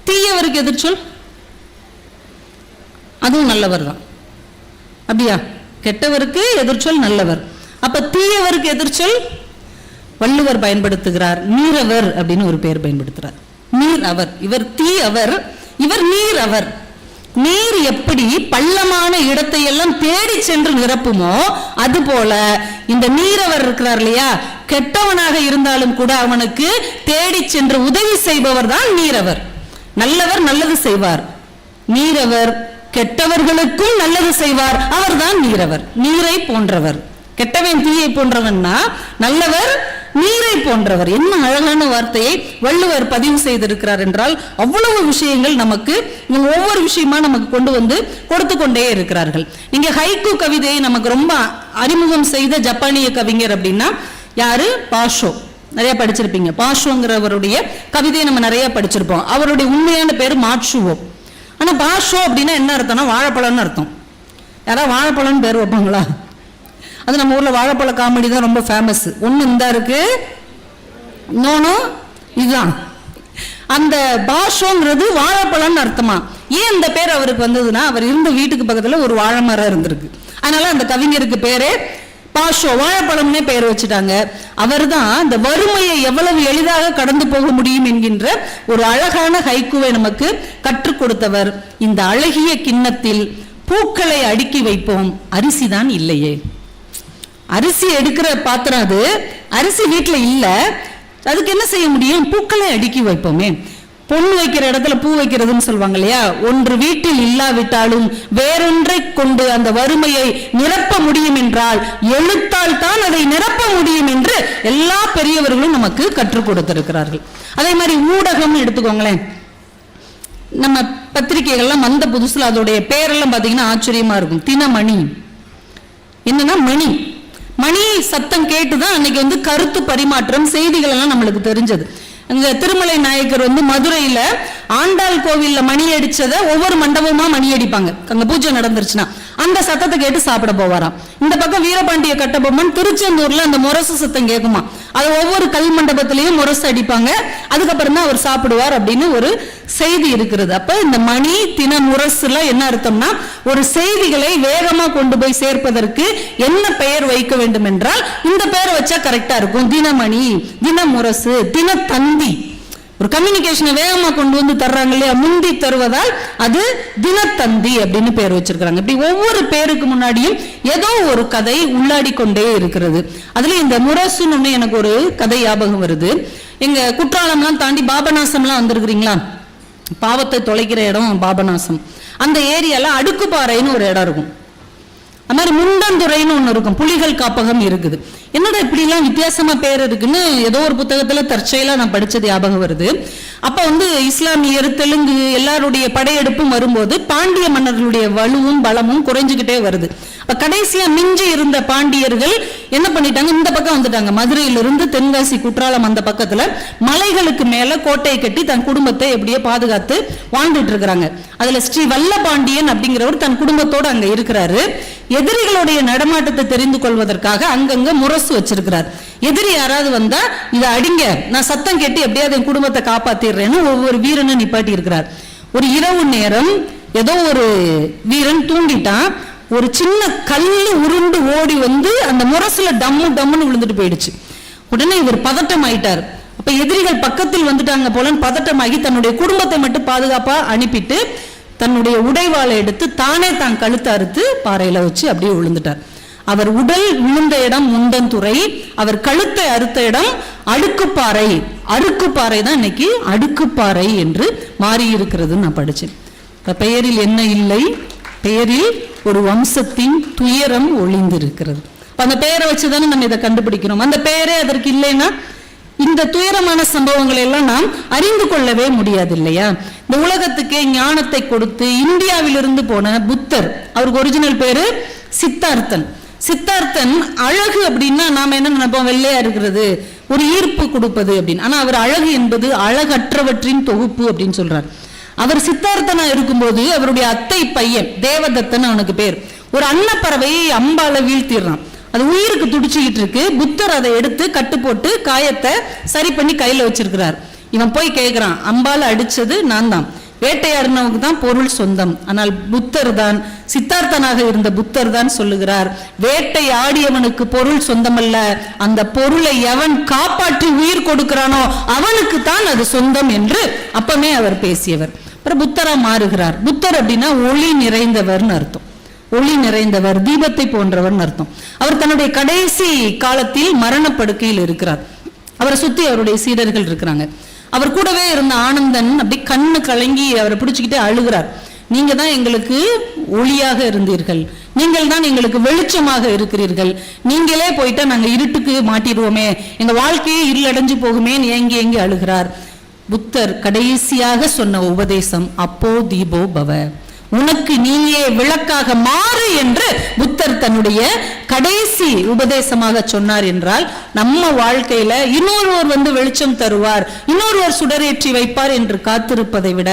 தீயவருக்கு எதிர்ச்சொல் அதுவும் நல்லவர் தான். அப்படியா? கெட்டவருக்கு எதிர்ச்சொல் நல்லவர். அப்ப தீயவருக்கு எதிர்ச்சொல் வள்ளுவர் பயன்படுத்துகிறார், நீரவர் அப்படின்னு ஒரு பெயர் பயன்படுத்துறார். நீர் அவர், இவர் தீ அவர், இவர் நீர் அவர். நீர் எப்படி பள்ளமான இடத்தை எல்லாம் தேடி சென்று நிரப்புமோ அது போல இந்த நீரவர் இருக்கிறார் இல்லையா, கெட்டவனாக இருந்தாலும் கூட அவனுக்கு தேடி சென்று உதவி செய்பவர் தான் நீரவர். நல்லவர் நல்லது செய்வார், நீரவர் கெட்டவர்களுக்கும் நல்லது செய்வார், அவர் தான் நீரவர். நீரை போன்றவர், கெட்டவன் தீயை போன்றவன்னா நல்லவர் நீரை போன்றவர். என்ன அழகான வார்த்தையை வள்ளுவர் பதிவு செய்திருக்கிறார் என்றால், அவ்வளவு விஷயங்கள் நமக்கு ஒவ்வொரு விஷயமா நமக்கு கொண்டு வந்து கொடுத்து கொண்டே இருக்கிறார்கள். நீங்க ஹைக்கூ கவிதையை நமக்கு ரொம்ப அறிமுகம் செய்த ஜப்பானிய கவிஞர் அப்படின்னா யாரு? பாஷோ. நிறைய படிச்சிருப்பீங்க. பாஷோங்கிறவருடைய கவிதையை நம்ம நிறைய படிச்சிருப்போம். அவருடைய உண்மையான பேரு மாட்சுவோ. ஆனா பாஷோ அப்படின்னா என்ன அர்த்தம்னா வாழைப்பழம்னு அர்த்தம். யாராவது வாழைப்பழம்னு பேர் வைப்பாங்களா? அது நம்ம ஊர்ல வாழைப்பழ காமெடி தான் ரொம்ப ஃபேமஸ். ஒண்ணு இந்த இருக்கு, இன்னொன்னு இதுதான். அந்த பாஷோங்கிறது வாழைப்பழம்னு அர்த்தமா. ஏன் இந்த பேர் அவருக்கு வந்ததுன்னா, அவர் இருந்த வீட்டுக்கு பக்கத்துல ஒரு வாழை மரம் இருந்திருக்கு. அதனால அந்த கவிஞருக்கு பேரே பாஷோ, வாழைப்பழம்னே பெயர் வச்சுட்டாங்க. அவர் தான் இந்த வறுமையை எவ்வளவு எளிதாக கடந்து போக முடியும் என்கின்ற ஒரு அழகான ஹைக்கூவை நமக்கு கற்றுக் கொடுத்தவர். இந்த அழகிய கிண்ணத்தில் பூக்களை அடுக்கி வைப்போம், அரிசி தான் இல்லையே. அரிசி எடுக்கிற பாத்திரம் அது, அரிசி வீட்டுல இல்ல, அதுக்கு என்ன செய்ய முடியும்? பூக்களை அடுக்கி வைப்போமே. பொண்ணு வைக்கிற இடத்துல பூ வைக்கிறதுன்னு சொல்லுவாங்க இல்லையா. ஒன்று வீட்டில் இல்லாவிட்டாலும் வேறொன்றை கொண்டு அந்த வறுமையை நிரப்ப முடியும் என்றால் எழுத்தால் தான் அதை நிரப்ப முடியும் என்று எல்லா பெரியவர்களும் நமக்கு கற்றுக் கொடுத்திருக்கிறார்கள். அதே மாதிரி ஊடகம் எடுத்துக்கோங்களேன். நம்ம பத்திரிகைகள்லாம் வந்த புதுசுல அதோடைய பேரெல்லாம் பாத்தீங்கன்னா ஆச்சரியமா இருக்கும். தினமணி என்னன்னா மணி மணி சத்தம் கேட்டுதான் அன்னைக்கு வந்து கருத்து பரிமாற்றம் செய்திகள் எல்லாம் நம்மளுக்கு தெரிஞ்சது. அங்க திருமலை நாயக்கர் வந்து மதுரையில ஆண்டாள் கோவில்ல மணி அடிச்சத ஒவ்வொரு மண்டபமா மணி அடிப்பாங்க. அங்க பூஜை நடந்துருச்சுன்னா அந்த சத்தத்தை கேட்டு சாப்பிட போவாராம். இந்த பக்கம் வீரபாண்டிய கட்டபொம்மன் திருச்செந்தூர்ல அந்த முரசு சத்தம் கேட்குமா, அது ஒவ்வொரு கல் மண்டபத்திலையும் முரசு அடிப்பாங்க, அதுக்கப்புறம் தான் அவர் சாப்பிடுவார் அப்படின்னு ஒரு செய்தி இருக்கிறது. அப்ப இந்த மணி தின முரசுல என்ன அர்த்தம்னா, ஒரு செய்திகளை வேகமா கொண்டு போய் சேர்ப்பதற்கு என்ன பெயர் வைக்க வேண்டும் என்றால் இந்த பெயர் வச்சா கரெக்டா இருக்கும். தினமணி, தினமுரசு, தினத்தந்தி. ஒரு கம்யூனிகேஷனை வேகமா கொண்டு வந்து தர்றாங்க இல்லையா, முந்தி தருவதால் அது தினத்தந்தி அப்படின்னு பேர் வச்சிருக்காங்க. இப்படி ஒவ்வொரு பேருக்கு முன்னாடியும் ஏதோ ஒரு கதை உள்ளாடி கொண்டே இருக்கிறது. அதுல இந்த முரசுன்னு எனக்கு ஒரு கதை ஞாபகம் வருது. எங்க குற்றாலம்லாம் தாண்டி பாபநாசம்லாம் வந்திருக்கிறீங்களா? பாவத்தை தொலைக்கிற இடம் பாபநாசம். அந்த ஏரியால அடுக்குப்பாறைன்னு ஒரு இடம் இருக்கும். அது மாதிரி முண்டந்துறைன்னு ஒண்ணு இருக்கும், புலிகள் காப்பகம் இருக்குது. என்னடா இப்படி எல்லாம் வித்தியாசமா பேர் இருக்குன்னு ஏதோ ஒரு புத்தகத்துல தற்செயலா நான் படிச்சது ஞாபகம் வருது. அப்ப வந்து இஸ்லாமியர், தெலுங்கு எல்லாருடைய படையெடுப்பும் வரும்போது பாண்டிய மன்னர்களுடைய வலுவும் பலமும் குறைஞ்சுக்கிட்டே வருது. அப்ப கடைசியா மிஞ்சி இருந்த பாண்டியர்கள் என்ன பண்ணிட்டாங்க, இந்த பக்கம் வந்துட்டாங்க. மதுரையிலிருந்து தென்காசி குற்றாலம் அந்த பக்கத்துல மலைகளுக்கு மேல கோட்டையை கட்டி தன் குடும்பத்தை எப்படியே பாதுகாத்து வாழ்ந்துட்டு இருக்கிறாங்க. அதுல ஸ்ரீ வல்லபாண்டியன் அப்படிங்கிறவர் தன் குடும்பத்தோடு அங்க இருக்கிறாரு. எதிரிகளுடைய நடமாட்டத்தை தெரிந்து கொள்வதற்காக அங்கங்க முரசு வச்சிருக்கிறார். எதிரி யாராவது வந்தா இதை அடிங்க, நான் சத்தம் கேட்டு எப்படியாவது என் குடும்பத்தை காப்பாத்திடுறேன்னு ஒவ்வொரு வீரனும் நிப்பாட்டி இருக்கிறார். ஒரு இரவு நேரம் ஏதோ ஒரு வீரன் தூண்டிட்டான், ஒரு சின்ன கல்லு உருண்டு ஓடி வந்து அந்த முரசுல டம்மு டம்முன்னு விழுந்துட்டு போயிடுச்சு. உடனே இவர் பதட்டம் ஆயிட்டார். அப்ப எதிரிகள் பக்கத்தில் வந்துட்டாங்க போலன்னு பதட்டமாகி தன்னுடைய குடும்பத்தை மட்டும் பாதுகாப்பா அனுப்பிட்டு தன்னுடைய உடைவாளை எடுத்து தானே தான் கழுத்து அறுத்து பாறையில வச்சு அப்படியே விழுந்துட்டார். அவர் உடல் விழுந்த இடம் முண்டந்துறை, அவர் கழுத்தை அறுத்த இடம் அடுக்குப்பாறை. அடுக்குப்பாறை தான் இன்னைக்கு அடுக்குப்பாறை என்று மாறி இருக்கிறது நான் படிச்சேன். பெயரில் என்ன இல்லை, பெயரில் ஒரு வம்சத்தின் துயரம் ஒளிந்திருக்கிறது. அந்த பெயரை வச்சுதானே நம்ம இதை கண்டுபிடிக்கிறோம். அந்த பெயரே அதற்கு இல்லைன்னா இந்த துயரமான சம்பவங்களை எல்லாம் நாம் அறிந்து கொள்ளவே முடியாது இல்லையா? இந்த உலகத்துக்கே ஞானத்தை கொடுத்து இந்தியாவிலிருந்து போன புத்தர், அவருக்கு ஒரிஜினல் பேரு சித்தார்த்தன். சித்தார்த்தன் அழகு அப்படின்னா நாம என்ன நினைப்போம், வெள்ளையா இருக்கிறது, ஒரு ஈர்ப்பு கொடுப்பது அப்படின்னு. ஆனா அவர் அழகு என்பது அழகற்றவற்றின் தொகுப்பு அப்படின்னு சொல்றார். அவர் சித்தார்த்தனா இருக்கும்போது அவருடைய அத்தை பையன் தேவதத்தன் அவனுக்கு பேர், ஒரு அன்னப்பறவையை அம்பால வீழ்த்திடுறான். அது உயிருக்கு துடிச்சுக்கிட்டு இருக்கு. புத்தர் அதை எடுத்து கட்டு போட்டு காயத்தை சரி பண்ணி கையில வச்சிருக்கிறார். இவன் போய் கேட்கிறான், அம்பால அடிச்சது நான் தான், வேட்டையாடினவுக்கு தான் பொருள் சொந்தம். ஆனால் புத்தர் தான், சித்தார்த்தனாக இருந்த புத்தர் தான் சொல்லுகிறார், வேட்டையாடியவனுக்கு பொருள் சொந்தமல்ல, அந்த பொருளை எவன் காப்பாற்றி உயிர் கொடுக்கிறானோ அவனுக்கு தான் அது சொந்தம் என்று அப்பமே அவர் பேசியவர். அப்புறம் புத்தரா மாறுகிறார். புத்தர் அப்படின்னா ஒளி நிறைந்தவர்னு அர்த்தம். ஒளி நிறைந்தவர், தீபத்தை போன்றவர் அர்த்தம். அவர் தன்னுடைய கடைசி காலத்தில் மரணப்படுக்கையில் இருக்கிறார். அவரை சுத்தி அவருடைய சீடர்கள் இருக்கிறாங்க. அவர் கூடவே இருந்த ஆனந்தன் அப்படி கண்ணு கலங்கி அவரை பிடிச்சுக்கிட்டே அழுகிறார். நீங்க தான் எங்களுக்கு ஒளியாக இருந்தீர்கள், நீங்கள் தான் எங்களுக்கு வெளிச்சமாக இருக்கிறீர்கள், நீங்களே போயிட்டா நாங்க இருட்டுக்கு மாட்டிடுவோமே, எங்க வாழ்க்கையே இருளடைஞ்சு போகுமே ஏங்கி ஏங்கி அழுகிறார். புத்தர் கடைசியாக சொன்ன உபதேசம் அப்போ தீபோ பவ, உனக்கு நீயே விளக்காக மாறு என்று புத்தர் தன்னுடைய கடைசி உபதேசமாக சொன்னார். என்றால் நம்ம வாழ்க்கையில இன்னொருவர் வந்து வெளிச்சம் தருவார், இன்னொருவர் சுடரேற்றி வைப்பார் என்று காத்திருப்பதை விட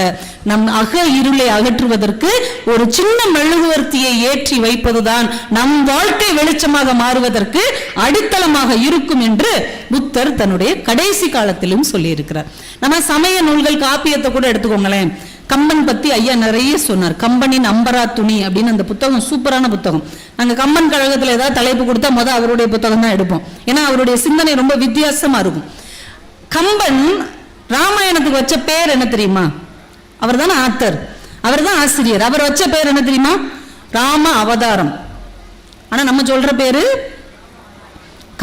நம் அக இருளை அகற்றுவதற்கு ஒரு சின்ன மெழுகுவர்த்தியை ஏற்றி வைப்பதுதான் நம் வாழ்க்கை வெளிச்சமாக மாறுவதற்கு அடித்தளமாக இருக்கும் என்று புத்தர் தன்னுடைய கடைசி காலத்திலும் சொல்லி இருக்கிறார். நம்ம சமய நூல்கள் காப்பியத்தை கூட எடுத்துக்கோங்களேன். கம்பன் பத்தி ஐயா நிறைய சொன்னார். கம்பனின் அம்பரா துணி அப்படின்னு அந்த புத்தகம் சூப்பரான புத்தகம். நாங்க கம்பன் கழகத்துல ஏதாவது தலைப்பு கொடுத்தா அவருடைய புத்தகம் தான் எடுப்போம். ஏன்னா அவருடைய சிந்தனை ரொம்ப வித்தியாசமா இருக்கும். கம்பன் ராமாயணத்துக்கு வச்ச பேர் என்ன தெரியுமா? அவர் தானே ஆத்தர், அவர் தான் ஆசிரியர். அவர் வச்ச பேர் என்ன தெரியுமா? ராம அவதாரம். ஆனா நம்ம சொல்ற பேரு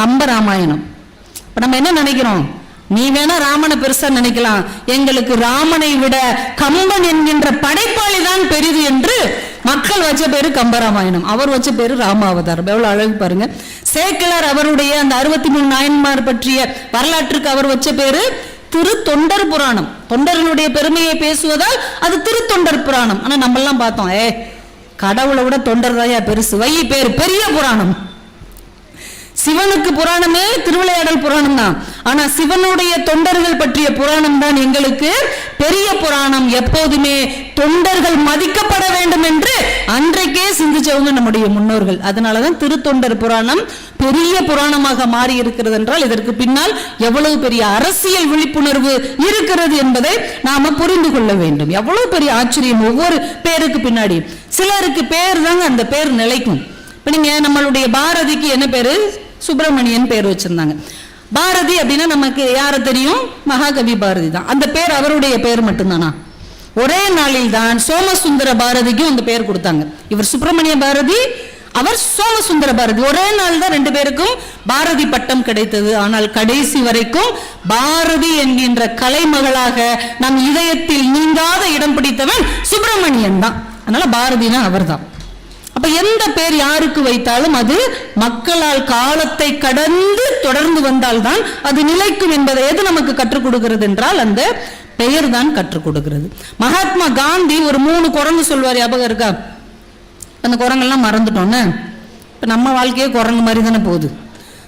கம்ப ராமாயணம். இப்ப நம்ம என்ன நினைக்கிறோம், நீ வேணா ராமனை பெருசா நினைக்கலாம், எங்களுக்கு ராமனை விட கம்பன் என்கின்ற படைப்பாளி தான் பெரிது என்று மக்கள் வச்ச பேரு கம்பராமாயணம், அவர் வச்ச பேரு ராமாவதாரம். எவ்வளவு அழகு பாருங்க. சேக்கிழார் அவருடைய அந்த 63 நாயன்மார் பற்றிய வரலாற்றுக்கு அவர் வச்ச பேரு திரு தொண்டர் புராணம். தொண்டர்களுடைய பெருமையை பேசுவதால் அது திரு தொண்டர் புராணம். ஆனா நம்ம எல்லாம் பார்த்தோம், கடவுளை விட தொண்டர் தாயா பெருசு, வை பேர் பெரிய புராணம். சிவனுக்கு புராணமே திருவிளையாடல் புராணம் தான். ஆனா சிவனுடைய தொண்டர்கள் பற்றிய புராணம் தான் எங்களுக்கு பெரிய புராணம். எப்போதுமே தொண்டர்கள் மதிக்கப்பட வேண்டும் என்று அன்றைக்கே சிந்திச்சவங்க நம்முடைய முன்னோர்கள். அதனாலதான் திருத்தொண்டர் புராணம் பெரிய புராணமாக மாறி இருக்கிறது என்றால் இதற்கு பின்னால் எவ்வளவு பெரிய அரசியல் விழிப்புணர்வு இருக்கிறது என்பதை நாம புரிந்து கொள்ள வேண்டும். எவ்வளவு பெரிய ஆச்சரியம் ஒவ்வொரு பேருக்கு பின்னாடி. சிலருக்கு பேர் தாங்க அந்த பேர் நிலைக்கும். இப்ப நீங்க நம்மளுடைய பாரதிக்கு என்ன பேரு? சுப்பிரமணியன் பேர் வச்சிருந்தாங்க. பாரதி அப்படின்னா நமக்கு யார தெரியும்? மகாகவி பாரதி தான். அந்த பேர் அவருடைய பேர் மட்டும்தானா? ஒரே நாளில் தான் சோமசுந்தர பாரதிக்கும் அந்த பேர் கொடுத்தாங்க. இவர் சுப்பிரமணிய பாரதி, அவர் சோமசுந்தர பாரதி. ஒரே நாள் தான் ரெண்டு பேருக்கும் பாரதி பட்டம் கிடைத்தது. ஆனால் கடைசி வரைக்கும் பாரதி என்கின்ற கலைமகளாக நம் இதயத்தில் நீங்காத இடம் பிடித்தவன் சுப்பிரமணியன் தான். அதனால பாரதினா அவர் தான். அப்ப எந்த பேர் யாருக்கு வைத்தாலும் அது மக்களால் காலத்தை கடந்து தொடர்ந்து வந்தால்தான் அது நிலைக்கும் என்பதை எது நமக்கு கற்றுக் கொடுக்கிறது என்றால் அந்த பெயர் தான் கற்றுக் கொடுக்கிறது. மகாத்மா காந்தி ஒரு 3 குரங்கு சொல்வார், ஞாபகம் இருக்கா? அந்த குரங்கெல்லாம் மறந்துட்டோன்னு. இப்ப நம்ம வாழ்க்கையே குரங்கு மாதிரி தானே போகுது.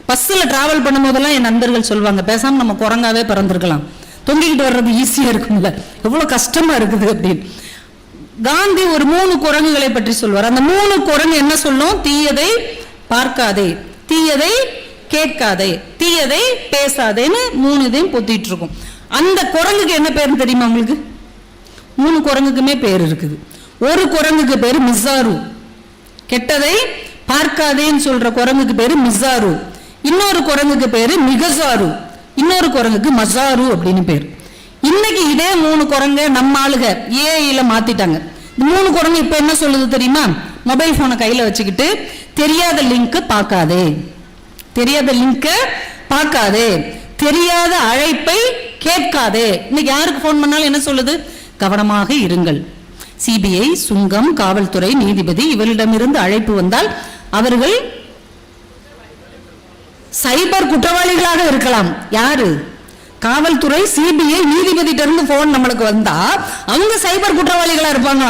பஸ்ல டிராவல் பண்ணும் போதெல்லாம் என் நண்பர்கள் சொல்லுவாங்க, பேசாம நம்ம குரங்காவே பிறந்திருக்கலாம், தொங்கிக்கிட்டு வர்றது ஈஸியா இருக்கும்ல, எவ்வளவு கஷ்டமா இருக்குது அப்படின்னு. காந்தி ஒரு 3 குரங்குகளை பற்றி சொல்வார். அந்த 3 குரங்கு என்ன சொல்லும்? தீயதை பார்க்காதே, தீயதை கேட்காதே, தீயதை பேசாதேன்னு 3 இதையும் பொத்திட்டு இருக்கும். அந்த குரங்குக்கு என்ன பேர் தெரியுமா உங்களுக்கு? 3 குரங்குக்குமே பேர் இருக்குது. ஒரு குரங்குக்கு பேரு மிசாரு, கெட்டதை பார்க்காதேன்னு சொல்ற குரங்குக்கு பேரு மிசாரு. இன்னொரு குரங்குக்கு பேரு மிகசாரு, இன்னொரு குரங்குக்கு மசாரு அப்படின்னு பேர். இன்னைக்கு இதே 3 குரங்க நம்ம ஆளுக ஏஐல மாத்திட்டாங்க. இந்த 3 குரங்கு இப்ப என்ன சொல்லுது தெரியுமா? மொபைல் போனை கையில வச்சுக்கிட்டு தெரியாத லிங்க் பார்க்காதே, தெரியாத லிங்க் பார்க்காதே, தெரியாத அழைப்பை கேட்காதே. இன்னைக்கு யாருக்கு போன் பண்ணாலும் என்ன சொல்லுது? கவனமாக இருங்கள், சிபிஐ, சுங்கம், காவல்துறை, நீதிபதி இவரிடமிருந்து அழைப்பு வந்தால் அவர்கள் சைபர் குற்றவாளிகளாக இருக்கலாம். யாரு? காவல்துறை, சிபிஐ, நீதிபதிட்ட இருந்து போன் நம்மளுக்கு வந்தா அவங்க சைபர் குற்றவாளிகளா இருப்பாங்க.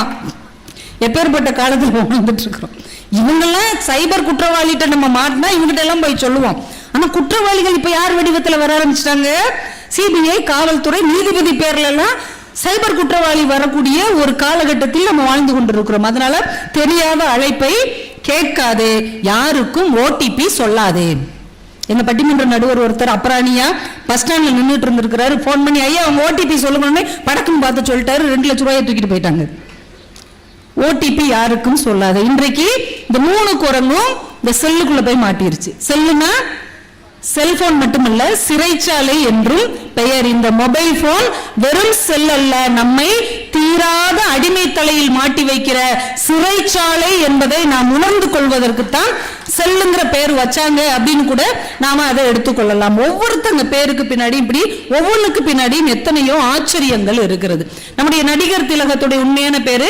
எப்பேற்பட்ட காலத்துல வந்துட்டு இருக்கிறோம். இவங்கெல்லாம் சைபர் குற்றவாளிகிட்ட நம்ம மாட்டினா இவங்கிட்ட எல்லாம் போய் சொல்லுவோம். ஆனா குற்றவாளிகள் இப்ப யார் வடிவத்துல வர ஆரம்பிச்சிட்டாங்க? சிபிஐ, காவல்துறை, நீதிபதி பேர்ல எல்லாம் சைபர் குற்றவாளி வரக்கூடிய ஒரு காலகட்டத்தில் நம்ம வாழ்ந்து கொண்டிருக்கிறோம். அதனால தெரியாத அழைப்பை கேட்காதே, யாருக்கும் ஓடிபி சொல்லாதே. எங்க பட்டிமன்ற நடுவர் ஒருத்தர் அப்ராணியா பஸ் ஸ்டாண்ட்ல நின்றுட்டு இருந்திருக்கிறாரு. போன் பண்ணி, ஐயா அவங்க ஓடிபி சொல்லுங்க, படக்குன்னு பார்த்து சொல்லிட்டாரு. 2 லட்சம் ரூபாயை தூக்கிட்டு போயிட்டாங்க. ஓடிபி யாருக்கும் சொல்லாத. இன்றைக்கு இந்த 3 குரங்கும் இந்த செல்லுக்குள்ள போய் மாட்டிருச்சு. செல்லுனா செல்போன் மட்டுமல்ல, சிறைச்சாலை என்றும் பெயர். இந்த மொபைல் போன் வெறும் செல் அல்ல, நம்மை தீராத அடிமை தலையில் மாட்டி வைக்கிற சிறைச்சாலை என்பதை நாம் உணர்ந்து கொள்வதற்குத்தான் செல்லுங்கிற பேர் வச்சாங்க அப்படின்னு கூட நாம அதை எடுத்துக்கொள்ளலாம். ஒவ்வொருத்தங்க பேருக்கு பின்னாடி இப்படி ஒவ்வொன்றுக்கு பின்னாடியும் எத்தனையோ ஆச்சரியங்கள் இருக்கிறது. நம்முடைய நடிகர் திலகத்துடைய உண்மையான பேரு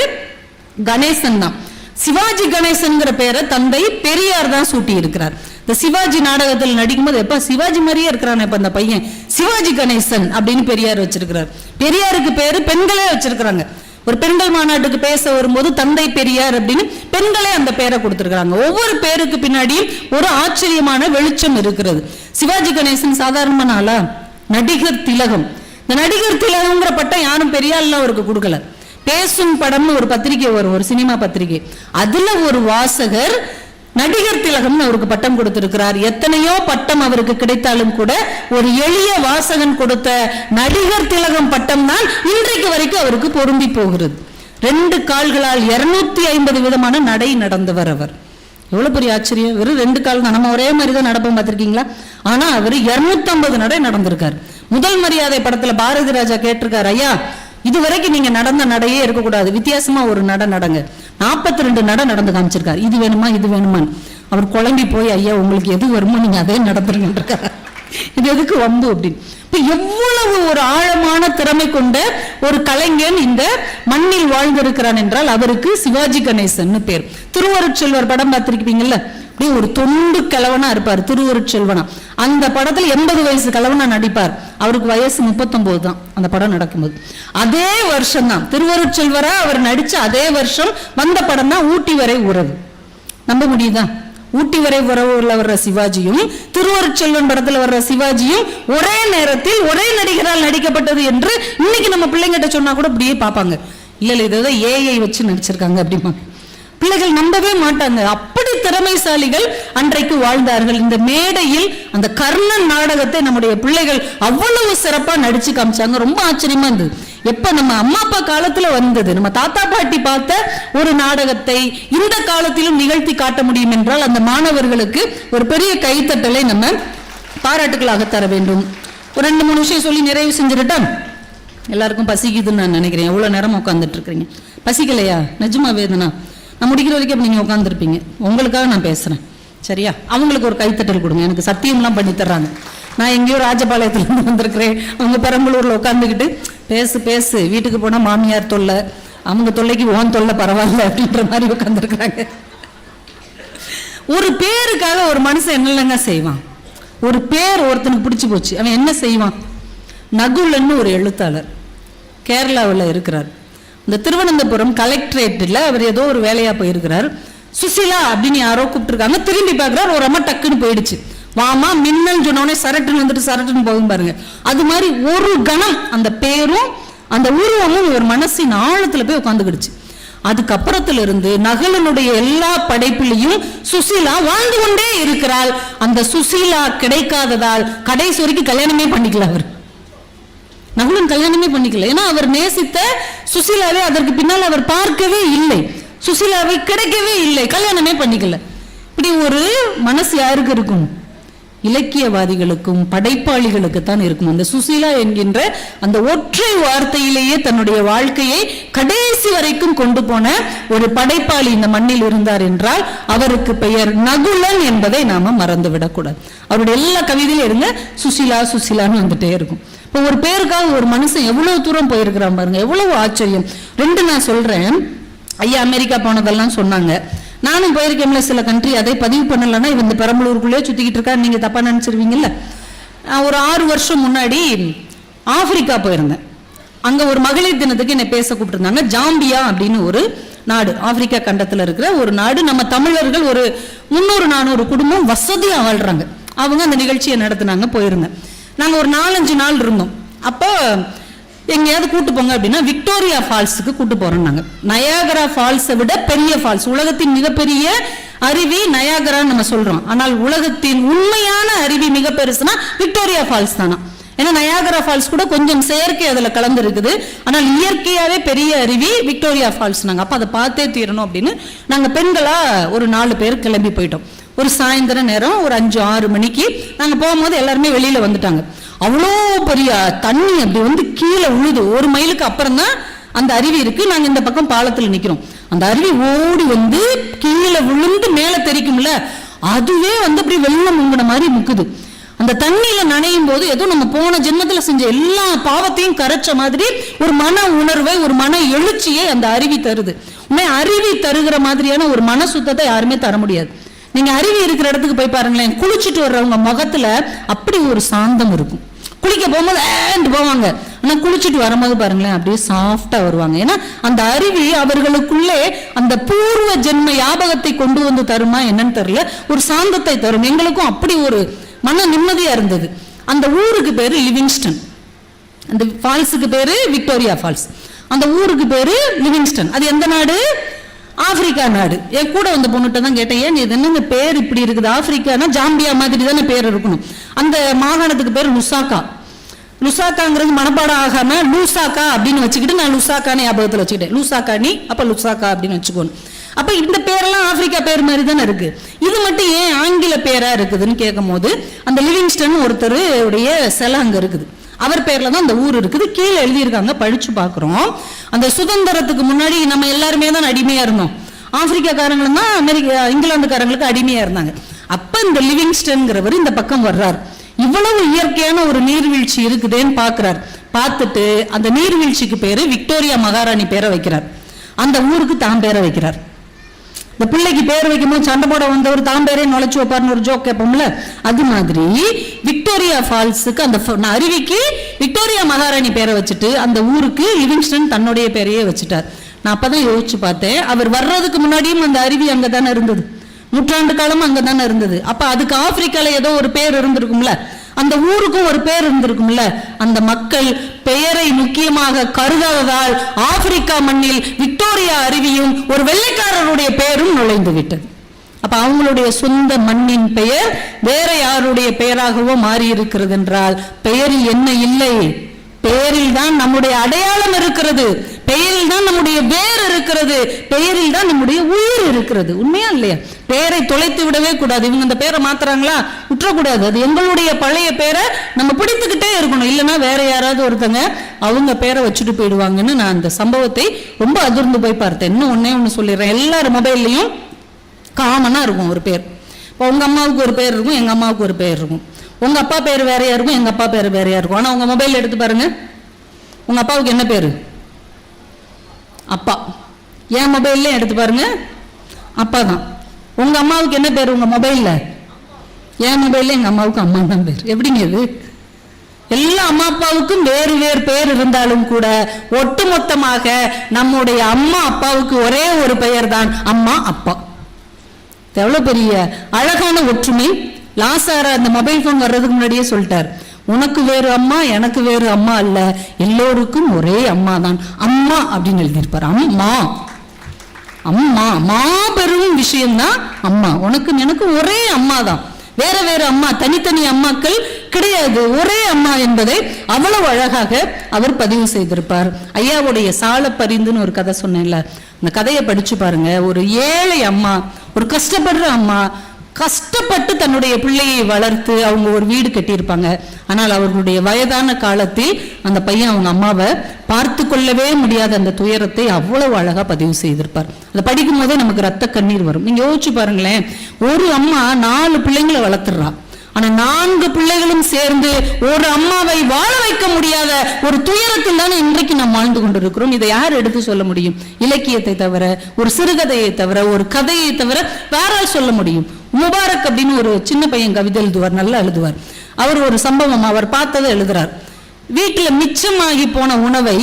கணேசன் தான். சிவாஜி கணேசன்கிற பேரை தந்தை பெரியார் தான் சூட்டி இருக்கிறார். இந்த சிவாஜி நாடகத்தில் நடிக்கும் போது எப்ப சிவாஜி மாதிரியே இருக்கிறான் இப்ப அந்த பையன், சிவாஜி கணேசன் அப்படின்னு பெரியார் வச்சிருக்கிறார். பெரியாருக்கு பேரு பெண்களே வச்சிருக்கிறாங்க. ஒரு பெண்கள் மாநாட்டுக்கு பேச வரும்போது தந்தை பெரியார் அப்படின்னு பெண்களே அந்த பேரை கொடுத்திருக்கிறாங்க. ஒவ்வொரு பேருக்கு பின்னாடியும் ஒரு ஆச்சரியமான வெளிச்சம் இருக்கிறது. சிவாஜி கணேசன் சாதாரணமான ஆளா? நடிகர் திலகம். இந்த நடிகர் திலகம்ங்கிற பட்டம் யாரும் பெரியார்லாம் அவருக்கு கொடுக்கல. பேசும் படம்னு ஒரு பத்திரிகை வரும், ஒரு சினிமா பத்திரிகை, அதுல ஒரு வாசகர் நடிகர் திலகம் அவருக்கு பட்டம் கொடுத்திருக்கிறார். எத்தனையோ பட்டம் அவருக்கு கிடைத்தாலும் கூட ஒரு எளிய வாசகன் கொடுத்த நடிகர் திலகம் பட்டம் தான் இன்றைக்கு வரைக்கும் அவருக்கு பொருந்தி போகிறது. 2 கால்களால் 250 விதமான நடை நடந்தவர் அவர். எவ்வளவு பெரிய ஆச்சரியம்! வெறும் 2 கால் தான். நம்ம ஒரே மாதிரி தான் நடப்போம், பார்த்திருக்கீங்களா? ஆனா அவர் 250 நடை நடந்திருக்காரு. முதல் மரியாதை படத்துல பாரதி ராஜா கேட்டிருக்காரு, ஐயா இதுவரைக்கும் நீங்க நடந்த நடையே இருக்கக்கூடாது, வித்தியாசமா ஒரு நட நடங்க. 42 நட நடந்து காமிச்சிருக்காரு. இது வேணுமா இது வேணுமான்னு அவர் குழம்பி போய், ஐயா உங்களுக்கு எது வருமோ நீங்க அதே நடந்துருங்க, இது எதுக்கு வம்பு அப்படின்னு. இப்ப எவ்வளவு ஒரு ஆழமான திறமை கொண்ட ஒரு கலைஞன் இந்த மண்ணில் வாழ்ந்திருக்கிறான் என்றால் அவருக்கு சிவாஜி கணேசன் பேர். திருவருட்செல்வர் படம் பார்த்திருப்பீங்கல்ல, அப்படியே ஒரு தொண்டு கிழவனா இருப்பார், திருவருட்செல்வனா. அந்த படத்துல 80 வயசு கிழவனா நடிப்பார். அவருக்கு வயசு 39 தான் அந்த படம் நடக்கும்போது. அதே வருஷம் தான் திருவருட்செல்வரா அவர் நடிச்ச அதே வருஷம் வந்த படம் தான் ஊட்டி வரை உறவு. நம்ப முடியுதா? ஊட்டி வரை உறவுல வர்ற சிவாஜியும் திருவருட்செல்வன் படத்துல வர்ற சிவாஜியும் ஒரே நேரத்தில் ஒரே நடிகரால் நடிக்கப்பட்டது என்று இன்னைக்கு நம்ம பிள்ளைங்கிட்ட சொன்னா கூட அப்படியே பார்ப்பாங்க. இல்ல இதை ஏஐ வச்சு நடிச்சிருக்காங்க அப்படிமா. பிள்ளைகள் நம்பவே மாட்டாங்க. அப்படி திறமைசாலிகள் அன்றைக்கு வாழ்ந்தார்கள். இந்த மேடையில் அந்த கர்ணன் நாடகத்தை நம்முடைய பிள்ளைகள் அவ்வளவு சிறப்பா நடிச்சு காமிச்சாங்க. ரொம்ப ஆச்சரியமா இருந்தது. எப்ப நம்ம அம்மா அப்பா காலத்துல வந்தது, நம்ம தாத்தா பாட்டி பார்த்த ஒரு நாடகத்தை இந்த காலத்திலும் நிகழ்த்தி காட்ட முடியும் என்றால் அந்த மாணவர்களுக்கு ஒரு பெரிய கைத்தட்டலை நம்ம பாராட்டுகளாக தர வேண்டும். ஒரு 2-3 விஷயம் சொல்லி நிறைவு செஞ்சிருட்டா. எல்லாருக்கும் பசிக்குதுன்னு நான் நினைக்கிறேன். எவ்வளவு நேரம் உட்காந்துட்டு இருக்கிறீங்க? பசிக்கலையா? நிஜமா வேதனா? நான் முடிக்கிற வரைக்கும் நீங்க உட்காந்துருப்பீங்க. உங்களுக்காக நான் பேசுறேன், சரியா? அவங்களுக்கு ஒரு கைத்தட்டல் கொடுங்க. எனக்கு சத்தியம்லாம் பண்ணி தர்றாங்க. நான் எங்கேயோ ராஜபாளையத்துல இருந்து வந்திருக்கிறேன், அவங்க பெரம்பலூர்ல உட்காந்துக்கிட்டு பேசு பேசு, வீட்டுக்கு போனா மாமியார் தொல்லை, அவங்க தொல்லைக்கு ஓன் தொல்லை பரவாயில்ல அப்படின்ற மாதிரி உட்காந்துருக்குறாங்க. ஒரு பேருக்காக ஒரு மனுஷன் என்னென்னங்க செய்வான்? ஒரு பேர் ஒருத்தனுக்கு பிடிச்சு போச்சு, அவன் என்ன செய்வான்? நகுலன்னு ஒரு எழுத்தாளர் கேரளாவில் இருக்கிறார். இந்த திருவனந்தபுரம் கலெக்டரேட்டில் அவர் ஏதோ ஒரு வேலையா போயிருக்கிறார். சுசிலா அப்படின்னு யாரோ கூப்பிட்டுருக்காங்க. திரும்பி பார்க்குறாரு, ஒரு அம்மா டக்குன்னு போயிடுச்சு. வாமா மின்னல் சொன்னோடனே சரட்டுன்னு வந்துட்டு சரட்டுன்னு போகும் பாருங்க. அது மாதிரி ஒரு கணம் அந்த பேரும் அந்த உருவமும் ஒரு மனசின் ஆழத்துல போய் உட்காந்துக்கிடுச்சு. அதுக்கப்புறத்துல இருந்து நகுலனுடைய எல்லா படைப்பிலையும் சுசீலா வாழ்ந்து கொண்டே இருக்கிறாள். அந்த சுசீலா கிடைக்காததால் கடைசி வரைக்கும் கல்யாணமே பண்ணிக்கல. அவர் நகுலன் கல்யாணமே பண்ணிக்கல. ஏன்னா அவர் நேசித்த சுசீலாவை அதற்கு பின்னால் அவர் பார்க்கவே இல்லை, சுசீலாவை கிடைக்கவே இல்லை, கல்யாணமே பண்ணிக்கல. இப்படி ஒரு மனசு யாருக்கு இருக்கும்? இலக்கியவாதிகளுக்கும் படைப்பாளிகளுக்கு தான் இருக்கும். அந்த சுசீலா என்கின்ற அந்த ஒற்றை வார்த்தையிலேயே தன்னுடைய வாழ்க்கையை கடைசி வரைக்கும் கொண்டு போன ஒரு படைப்பாளி இந்த மண்ணில் இருந்தார் என்றால் அவருக்கு பெயர் நகுலன் என்பதை நாம மறந்து விடக்கூடாது. அவருடைய எல்லா கவிதையிலும் இருங்க சுசீலா சுசீலான்னு வந்துட்டே இருக்கும். இப்போ ஒரு பேருக்காக ஒரு மனுஷன் எவ்வளவு தூரம் போயிருக்கிறான் பாருங்க, எவ்வளவு ஆச்சரியம். 2 நான் சொல்றேன். ஐயா அமெரிக்கா போனதெல்லாம் சொன்னாங்க. நானும் போயிருக்கேன்ல சில கண்ட்ரி, அதை பதிவு பண்ணலன்னா இந்த பெரம்பலூருக்குள்ளேயே சுத்திக்கிட்டு இருக்கா, நீங்க தப்பா நினைச்சிருவீங்கல்ல. ஒரு 6 வருஷம் முன்னாடி ஆப்பிரிக்கா போயிருந்தேன். அங்க ஒரு மகளிர் தினத்துக்கு என்னை பேச கூப்பிட்டுருந்தாங்க. ஜாம்பியா அப்படின்னு ஒரு நாடு, ஆப்பிரிக்கா கண்டத்துல இருக்கிற ஒரு நாடு. நம்ம தமிழர்கள் ஒரு 300-400 குடும்பம் வசதியா வாழ்றாங்க. அவங்க அந்த நிகழ்ச்சியை நடத்தினாங்க. போயிருந்தேன். நாங்க ஒரு 4-5 நாள் இருந்தோம். அப்போ எங்கேயாவது கூட்டு போங்க அப்படின்னா விக்டோரியா ஃபால்ஸுக்கு கூட்டு போறோம். நாங்க நயாகரா ஃபால்ஸை விட பெரிய ஃபால்ஸ், உலகத்தின் மிகப்பெரிய அருவி நயாகரான்னு நம்ம சொல்றோம். ஆனால் உலகத்தின் உண்மையான அருவி மிக பெருசுனா விக்டோரியா ஃபால்ஸ் தானா. ஏன்னா நயாகரா ஃபால்ஸ் கூட கொஞ்சம் செயற்கை அதுல கலந்து இருக்குது. ஆனால் இயற்கையாவே பெரிய அருவி விக்டோரியா ஃபால்ஸ். நாங்க அப்ப அதை பார்த்தே தீரணும் அப்படின்னு நாங்க பெண்களா ஒரு 4 பேர் கிளம்பி போயிட்டோம். ஒரு சாயந்தர நேரம் ஒரு 5-6 மணிக்கு நாங்க போகும்போது எல்லாருமே வெளியில வந்துட்டாங்க. அவ்வளோ பெரிய தண்ணி அப்படி வந்து கீழே உழுது. 1 மைலுக்கு அப்புறம் தான் அந்த அருவி இருக்கு. நாங்க இந்த பக்கம் பாலத்துல நிக்கிறோம். அந்த அருவி ஓடி வந்து கீழே விழுந்து மேல தெரிக்கும்ல, அதுவே வந்து அப்படி வெள்ளம் முங்கின மாதிரி முக்குது. அந்த தண்ணியில நனையும் போது ஏதோ நம்ம போன ஜென்மத்துல செஞ்ச எல்லா பாவத்தையும் கரைச்ச மாதிரி ஒரு மன உணர்வை, ஒரு மன எழுச்சியை அந்த அருவி தருது. உண்மை அருவி தருகிற மாதிரியான ஒரு மன சுத்தத்தை யாருமே தர முடியாது. நீங்க அருவி இருக்கிற இடத்துக்கு போய் பாருங்களேன், குளிச்சுட்டு வர்றவங்க முகத்துல அப்படி ஒரு சாந்தம் இருக்கும். குளிக்க போகும்போது போவாங்க, ஆனா குளிச்சுட்டு வரும்போது பாருங்களேன் அப்படியே சாஃப்டா வருவாங்க. ஏன்னா அந்த அருவி அவர்களுக்குள்ளே அந்த பூர்வ ஜென்ம ஞாபகத்தை கொண்டு வந்து தருமா என்னன்னு தெரியல, ஒரு சாந்தத்தை தரும். எங்களுக்கும் அப்படி ஒரு மன நிம்மதியா இருந்தது. அந்த ஊருக்கு பேரு லிவிங்ஸ்டன், அந்த ஃபால்ஸுக்கு பேரு விக்டோரியா ஃபால்ஸ், அந்த ஊருக்கு பேரு லிவிங்ஸ்டன். அது எந்த நாடு? ஆப்பிரிக்கா நாடு. என் கூட வந்த பொண்ணுகிட்ட தான் கேட்டேன், ஏன் இது என்ன பேர் இப்படி இருக்குது? ஆப்பிரிக்கானா ஜாம்பியா மாதிரி தானே பேர் இருக்கணும். அந்த மாகாணத்துக்கு பேர் லுசாக்கா. லுசாக்காங்கிறது மனப்பாடம் ஆகாம லூசாக்கா அப்படின்னு வச்சுக்கிட்டு நான் லுசாக்கான்னு ஞாபகத்தில் வச்சுக்கிட்டேன். லூசாக்கா நீ அப்ப லுசாக்கா அப்படின்னு வச்சுக்கோணும். அப்ப இந்த பேரெல்லாம் ஆப்பிரிக்கா பேர் மாதிரி தானே இருக்கு. இது மட்டும் ஏன் ஆங்கில பேரா இருக்குதுன்னு கேட்கும் போது அந்த லிவிங்ஸ்டன் ஒருத்தர் உடைய சிலை அங்க இருக்குது. அவர் பேர்ல தான் அந்த ஊர் இருக்குது. கீழே எழுதியிருக்காங்க, படிச்சு பாக்குறோம். அந்த சுதந்திரத்துக்கு முன்னாடி நம்ம எல்லாருமே தான் அடிமையா இருந்தோம். ஆப்பிரிக்காக்காரங்களும் தான் இங்கிலாந்துக்காரங்களுக்கு அடிமையா இருந்தாங்க. அப்ப இந்த லிவிங்ஸ்டன்ங்கிறவர் இந்த பக்கம் வர்றார். இவ்வளவு இயற்கையான ஒரு நீர்வீழ்ச்சி இருக்குதுன்னு பாக்குறார். பார்த்துட்டு அந்த நீர்வீழ்ச்சிக்கு பேரு விக்டோரியா மகாராணி பேரை வைக்கிறார். அந்த ஊருக்கு தான் பேரை வைக்கிறார். இந்த பிள்ளைக்கு பேர் வைக்கும்போது சண்டை போட வந்தவர் தான் பேரே நுழைச்சு வைப்பாருன்னு ஒரு ஜோக் கேட்போம்ல, அது மாதிரி விக்டோரியா ஃபால்ஸுக்கு அந்த அருவிக்கு விக்டோரியா மகாராணி பேரை வச்சுட்டு அந்த ஊருக்கு லிவிங்ஸ்டன் தன்னுடைய பேரையே வச்சுட்டார். நான் அப்பதான் யோசிச்சு பார்த்தேன், அவர் வர்றதுக்கு முன்னாடியும் அந்த அருவி அங்கதானே இருந்தது, நூற்றாண்டு காலமும் அங்கதானே இருந்தது. அப்ப அதுக்கு ஆப்பிரிக்கால ஏதோ ஒரு பேர் இருந்திருக்கும்ல, அந்த ஊருக்கும் ஒரு பேர் இருந்திருக்கும்ல. அந்த மக்கள் பெயரை முக்கியமாக கருதாததால் ஆப்பிரிக்கா மண்ணில் விக்டோரியா அருவியும் ஒரு வெள்ளைக்காரருடைய பெயரும் நுழைந்து விட்டது. அப்ப அவங்களுடைய சொந்த மண்ணின் பெயர் வேற யாருடைய பெயராகவோ மாறி இருக்கிறது என்றால் பெயரில் என்ன இல்லை? பெயரில் தான் நம்முடைய அடையாளம் இருக்கிறது, பெயரில் தான் நம்முடைய வேர் இருக்கிறது, பெயரில் தான் நம்முடைய உயிர் இருக்கிறது. உண்மையா இல்லையா? பெயரை தொலைத்து விடவே கூடாது. இவங்க அந்த பேரை மாத்துறாங்களா, விட்டுறக்கூடாது. அது எங்களுடைய பழைய பேரை நம்ம பிடித்துக்கிட்டே இருக்கணும். இல்லைன்னா வேற யாராவது ஒருத்தங்க அவங்க பேரை வச்சுட்டு போயிடுவாங்கன்னு நான் அந்த சம்பவத்தை ரொம்ப அதிர்ந்து போய் பார்த்தேன். இன்னும் ஒன்னு சொல்லிடுறேன், எல்லாரும் மொபைல்லையும் காமனா இருக்கும் ஒரு பேர். இப்போ உங்க அம்மாவுக்கு ஒரு பேர் இருக்கும், எங்க அம்மாவுக்கு ஒரு பேர் இருக்கும். உங்க அப்பா பேர் வேறையா இருக்கும், எங்க அப்பா பேர் வேறையா இருக்கும். ஆனா உங்க மொபைல் எடுத்து பாருங்க, உங்க அப்பாவுக்கு என்ன பேரு? அப்பா. என் மொபைல்ல எடுத்து பாருங்க, அப்பா தான். உங்க அம்மாவுக்கு என்ன பேர் உங்க மொபைல்ல? என் மொபைல்ல எங்க அம்மாவுக்கு அம்மா தான் பேர். எப்படிங்க இது? எல்லா அம்மா அப்பாவுக்கும் வேறு வேறு பேர் இருந்தாலும் கூட ஒட்டுமொத்தமாக நம்முடைய அம்மா அப்பாவுக்கு ஒரே ஒரு பெயர் தான், அம்மா அப்பா. எவ்வளவு பெரிய அழகான ஒற்றுமை. லாசாரா அந்த மொபைல் போன் வர்றதுக்கு முன்னாடியே சொல்லிட்டார், உனக்கு வேறு அம்மா எனக்கு வேறு அம்மா அல்ல, எல்லோருக்கும் ஒரே அம்மா தான் அம்மா அப்படின்னு எழுதியிருப்பார். அம்மா அம்மா மாபெரும் விஷயம்தான் அம்மா. உனக்கு எனக்கு ஒரே அம்மா தான், வேற வேற அம்மா, தனித்தனி அம்மாக்கள் கிடையாது, ஒரே அம்மா என்பதை அவ்வளவு அழகாக அவர் பதிவு செய்திருப்பார். ஐயாவுடைய சால பரிந்துன்னு ஒரு கதை சொன்னேன்ல, அந்த கதையை படிச்சு பாருங்க. ஒரு ஏழை அம்மா, ஒரு கஷ்டப்படுற அம்மா, கஷ்டப்பட்டு தன்னுடைய பிள்ளையை வளர்த்து அவங்க ஒரு வீடு கட்டியிருப்பாங்க. ஆனால் அவர்களுடைய வயதான காலத்தில் அந்த பையன் அவங்க அம்மாவை பார்த்து கொள்ளவே முடியாத அந்த துயரத்தை அவ்வளவு அழகா பதிவு செய்திருப்பார். அதை படிக்கும் போதே நமக்கு ரத்த கண்ணீர் வரும். நீங்க யோசிச்சு பாருங்களேன், ஒரு அம்மா 4 பிள்ளைங்களை வளர்த்துறா, ஆனா 4 பிள்ளைகளும் சேர்ந்து ஒரு அம்மாவை வாழ வைக்க முடியாத ஒரு துயரத்தில் தானே இன்றைக்கு நாம் வாழ்ந்து கொண்டிருக்கிறோம். இதை யார் எடுத்து சொல்ல முடியும்? இலக்கியத்தை தவிர, ஒரு சிறுகதையை தவிர, ஒரு கதையை தவிர வேற சொல்ல முடியும்? முபாரக் அப்படின்னு ஒரு சின்ன பையன் கவிதை எழுதுவார், நல்லா எழுதுவார். அவர் ஒரு சம்பவம் அவர் பார்த்ததை எழுதுறார். வீட்டுல மிச்சமாகி போன உணவை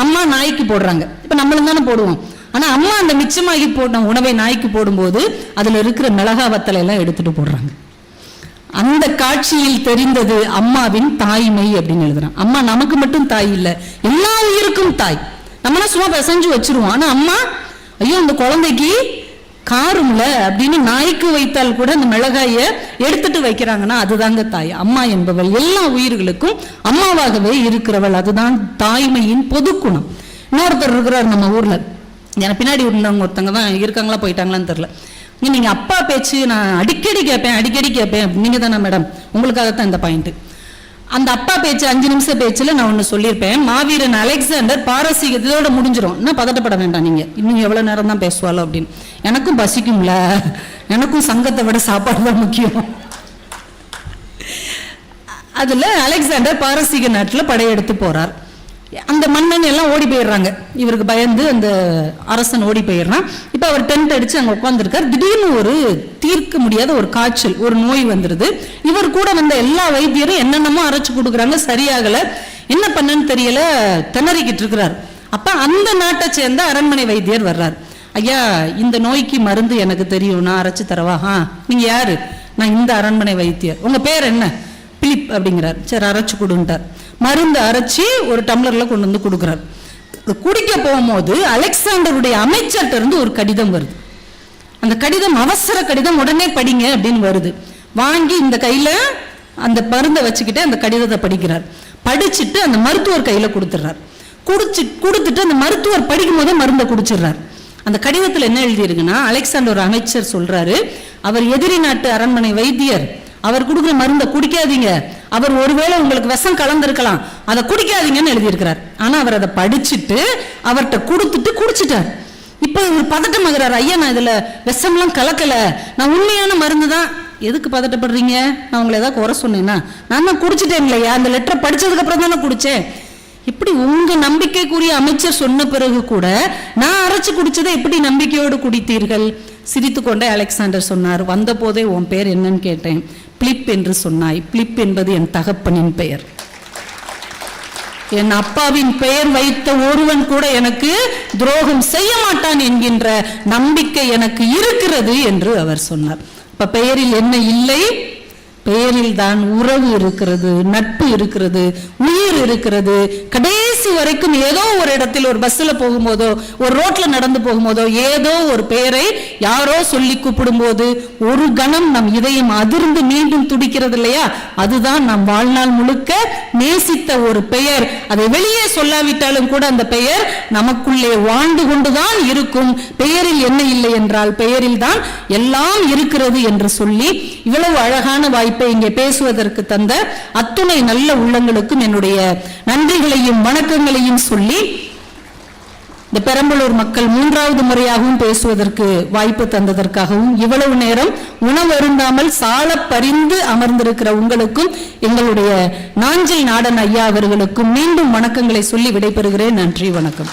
அம்மா நாய்க்கு போடுறாங்க. இப்ப நம்மளும் தானே போடுவோம். ஆனா அம்மா அந்த மிச்சமாகி போன உணவை நாய்க்கு போடும்போது அதுல இருக்கிற மிளகா வத்தலை எல்லாம் எடுத்துட்டு போடுறாங்க. அந்த காட்சியில் தெரிந்தது அம்மாவின் தாய்மை அப்படின்னு எழுதுறான். அம்மா நமக்கு மட்டும் தாய் இல்ல, எல்லா உயிருக்கும் தாய். நம்மளாம் சும்மா பிசைஞ்சு வச்சிருவோம். ஆனா அம்மா, ஐயோ அந்த குழந்தைக்கு காரும்ல அப்படின்னு நாய்க்கு வைத்தால் கூட அந்த மிளகாய எடுத்துட்டு வைக்கிறாங்கன்னா அதுதாங்க தாய். அம்மா என்பவள் எல்லா உயிர்களுக்கும் அம்மாவாகவே இருக்கிறவள். அதுதான் தாய்மையின் பொது குணம். இன்னொருத்தர் இருக்கிறார் நம்ம ஊர்ல, எனக்கு பின்னாடி உள்ளவங்க ஒருத்தங்க தான் இருக்காங்களா போயிட்டாங்களான்னு தெரியல. நீங்க அப்பா பேச்சு நான் அடிக்கடி கேட்பேன். நீங்க தானே மேடம், உங்களுக்காகத்தான் இந்த பாயிண்ட். அந்த அப்பா பேச்சு 5 நிமிஷம் பேச்சுல நான் ஒண்ணு சொல்லியிருப்பேன். மாவீரன் அலெக்சாண்டர் பாரசீகத்தோட முடிஞ்சிடும், இன்னும் பதட்டப்பட வேண்டாம், நீங்க இன்னும் எவ்வளவு நேரம் தான் பேசுவாளோ அப்படின்னு. எனக்கும் பசிக்கும்ல, எனக்கும் சங்கத்தை விட சாப்பாடு தான் முக்கியம். அதுல அலெக்சாண்டர் பாரசீக நாட்டுல படையெடுத்து போறார். அந்த மன்னன் எல்லாம் ஓடி போயிடுறாங்க, இவருக்கு பயந்து அந்த அரசன் ஓடி போயிடுறான். இப்ப அவர் டென்ட் அடிச்சு அங்க உட்காந்துருக்கார். திடீர்னு ஒரு தீர்க்க முடியாத ஒரு காய்ச்சல், ஒரு நோய் வந்துருது. இவர் கூட வந்த எல்லா வைத்தியரும் என்னென்னமோ அரைச்சு கொடுக்குறாங்க, சரியாகல. என்ன பண்ணன்னு தெரியல, திணறிக்கிட்டு இருக்கிறார். அப்ப அந்த நாட்டை சேர்ந்த அரண்மனை வைத்தியர் வர்றார். ஐயா, இந்த நோய்க்கு மருந்து எனக்கு தெரியும், நான் அரைச்சு தரவா? நீங்க யாரு? நான் இந்த அரண்மனை வைத்தியர். உங்க பேர் என்ன? பிலிப் அப்படிங்கிறார். சரி அரைச்சு கொடுன்ட்டார். மருந்து அரைச்சி ஒரு டம்ளர்ல கொண்டு வந்து கொடுக்குறார். குடிக்க போகும்போது அலெக்சாண்டருடைய அமைச்சர்கிட்ட இருந்து ஒரு கடிதம் வருது. அந்த கடிதம் அவசர கடிதம், உடனே படிங்க அப்படின்னு வருது. வாங்கி இந்த கையில அந்த மருந்தை வச்சுக்கிட்டு அந்த கடிதத்தை படிக்கிறார். படிச்சுட்டு அந்த மருத்துவர் கையில கொடுத்துட்றார். கொடுத்துட்டு அந்த மருத்துவர் படிக்கும் போதே மருந்தை குடிச்சிடுறார். அந்த கடிதத்துல என்ன எழுதியிருக்குன்னா, அலெக்சாண்டர் ஒரு அமைச்சர் சொல்றாரு, அவர் எதிரி நாட்டு அரண்மனை வைத்தியர், அவர் கொடுக்குற மருந்தை குடிக்காதீங்க, அவர் ஒருவேளை உங்களுக்கு விஷம் கலந்திருக்கலாம், அதை குடிக்காதீங்கன்னு எழுதியிருக்கிறார். ஆனா அவர் அதை படிச்சுட்டு அவர்கிட்ட கொடுத்துட்டு குடிச்சிட்டார். இப்ப இவர் பதட்டமாகிறார். ஐயா, நான் இதுல விஷம்லாம் கலக்கல, நான் உண்மையான மருந்து தான். எதுக்கு பதட்டப்படுறீங்க? நான் உங்களை ஏதாவது குறை சொன்னேன்னா? நான் தான் குடிச்சிட்டேன் இல்லையா, அந்த லெட்டரை படிச்சதுக்கு அப்புறம் தானே குடிச்சேன். இப்படி உங்க நம்பிக்கைக்குரிய அமைச்சர் சொன்ன பிறகு கூட நான் அரைச்சு குடிச்சதை எப்படி நம்பிக்கையோடு குடித்தீர்கள்? சிரித்துக்கொண்டே அலெக்சாண்டர் சொன்னார், வந்த போதே உன் பெயர் என்னன்னு கேட்டேன், பிலிப் என்று சொன்னாய். பிலிப் என்பது என் தகப்பனின் பெயர். என் அப்பாவின் பெயர் வைத்த ஒருவன் கூட எனக்கு துரோகம் செய்ய மாட்டான் என்கின்ற நம்பிக்கை எனக்கு இருக்கிறது என்று அவர் சொன்னார். இப்ப பெயரில் என்ன இல்லை? பெயரில் தான் உறவு இருக்கிறது, நட்பு இருக்கிறது, உயிர் இருக்கிறது. கடைசி வரைக்கும் ஏதோ ஒரு இடத்தில் ஒரு பஸ்ல போகும்போதோ ஒரு ரோட்ல நடந்து போகும்போதோ ஏதோ ஒரு பெயரை யாரோ சொல்லி கூப்பிடும் போது ஒரு கணம் நம் இதயம் அதிர்ந்து மீண்டும் துடிக்கிறது இல்லையா? அதுதான் நம் வாழ்நாள் முழுக்க நேசித்த ஒரு பெயர். அதை வெளியே சொல்லாவிட்டாலும் கூட அந்த பெயர் நமக்குள்ளே வாழ்ந்து கொண்டுதான் இருக்கும். பெயரில் என்ன இல்லை என்றால் பெயரில் தான் எல்லாம் இருக்கிறது என்று சொல்லி இவ்வளவு அழகான வாய்ப்பு இங்கே பேசுவதற்கு தந்த அத்துணை நல்ல உள்ளங்களுக்கும் என்னுடைய நன்றிகளையும் வணக்கங்களையும் சொல்லி, இந்த பெரம்பலூர் மக்கள் 3வது முறையாகவும் பேசுவதற்கு வாய்ப்பு தந்ததற்காகவும், இவ்வளவு நேரம் உணவருந்தாமல் சால பறிந்து அமர்ந்திருக்கிற உங்களுக்கும் எங்களுடைய நாஞ்சில் நாடன் ஐயா அவர்களுக்கும் மீண்டும் வணக்கங்களை சொல்லி விடைபெறுகிறேன். நன்றி, வணக்கம்.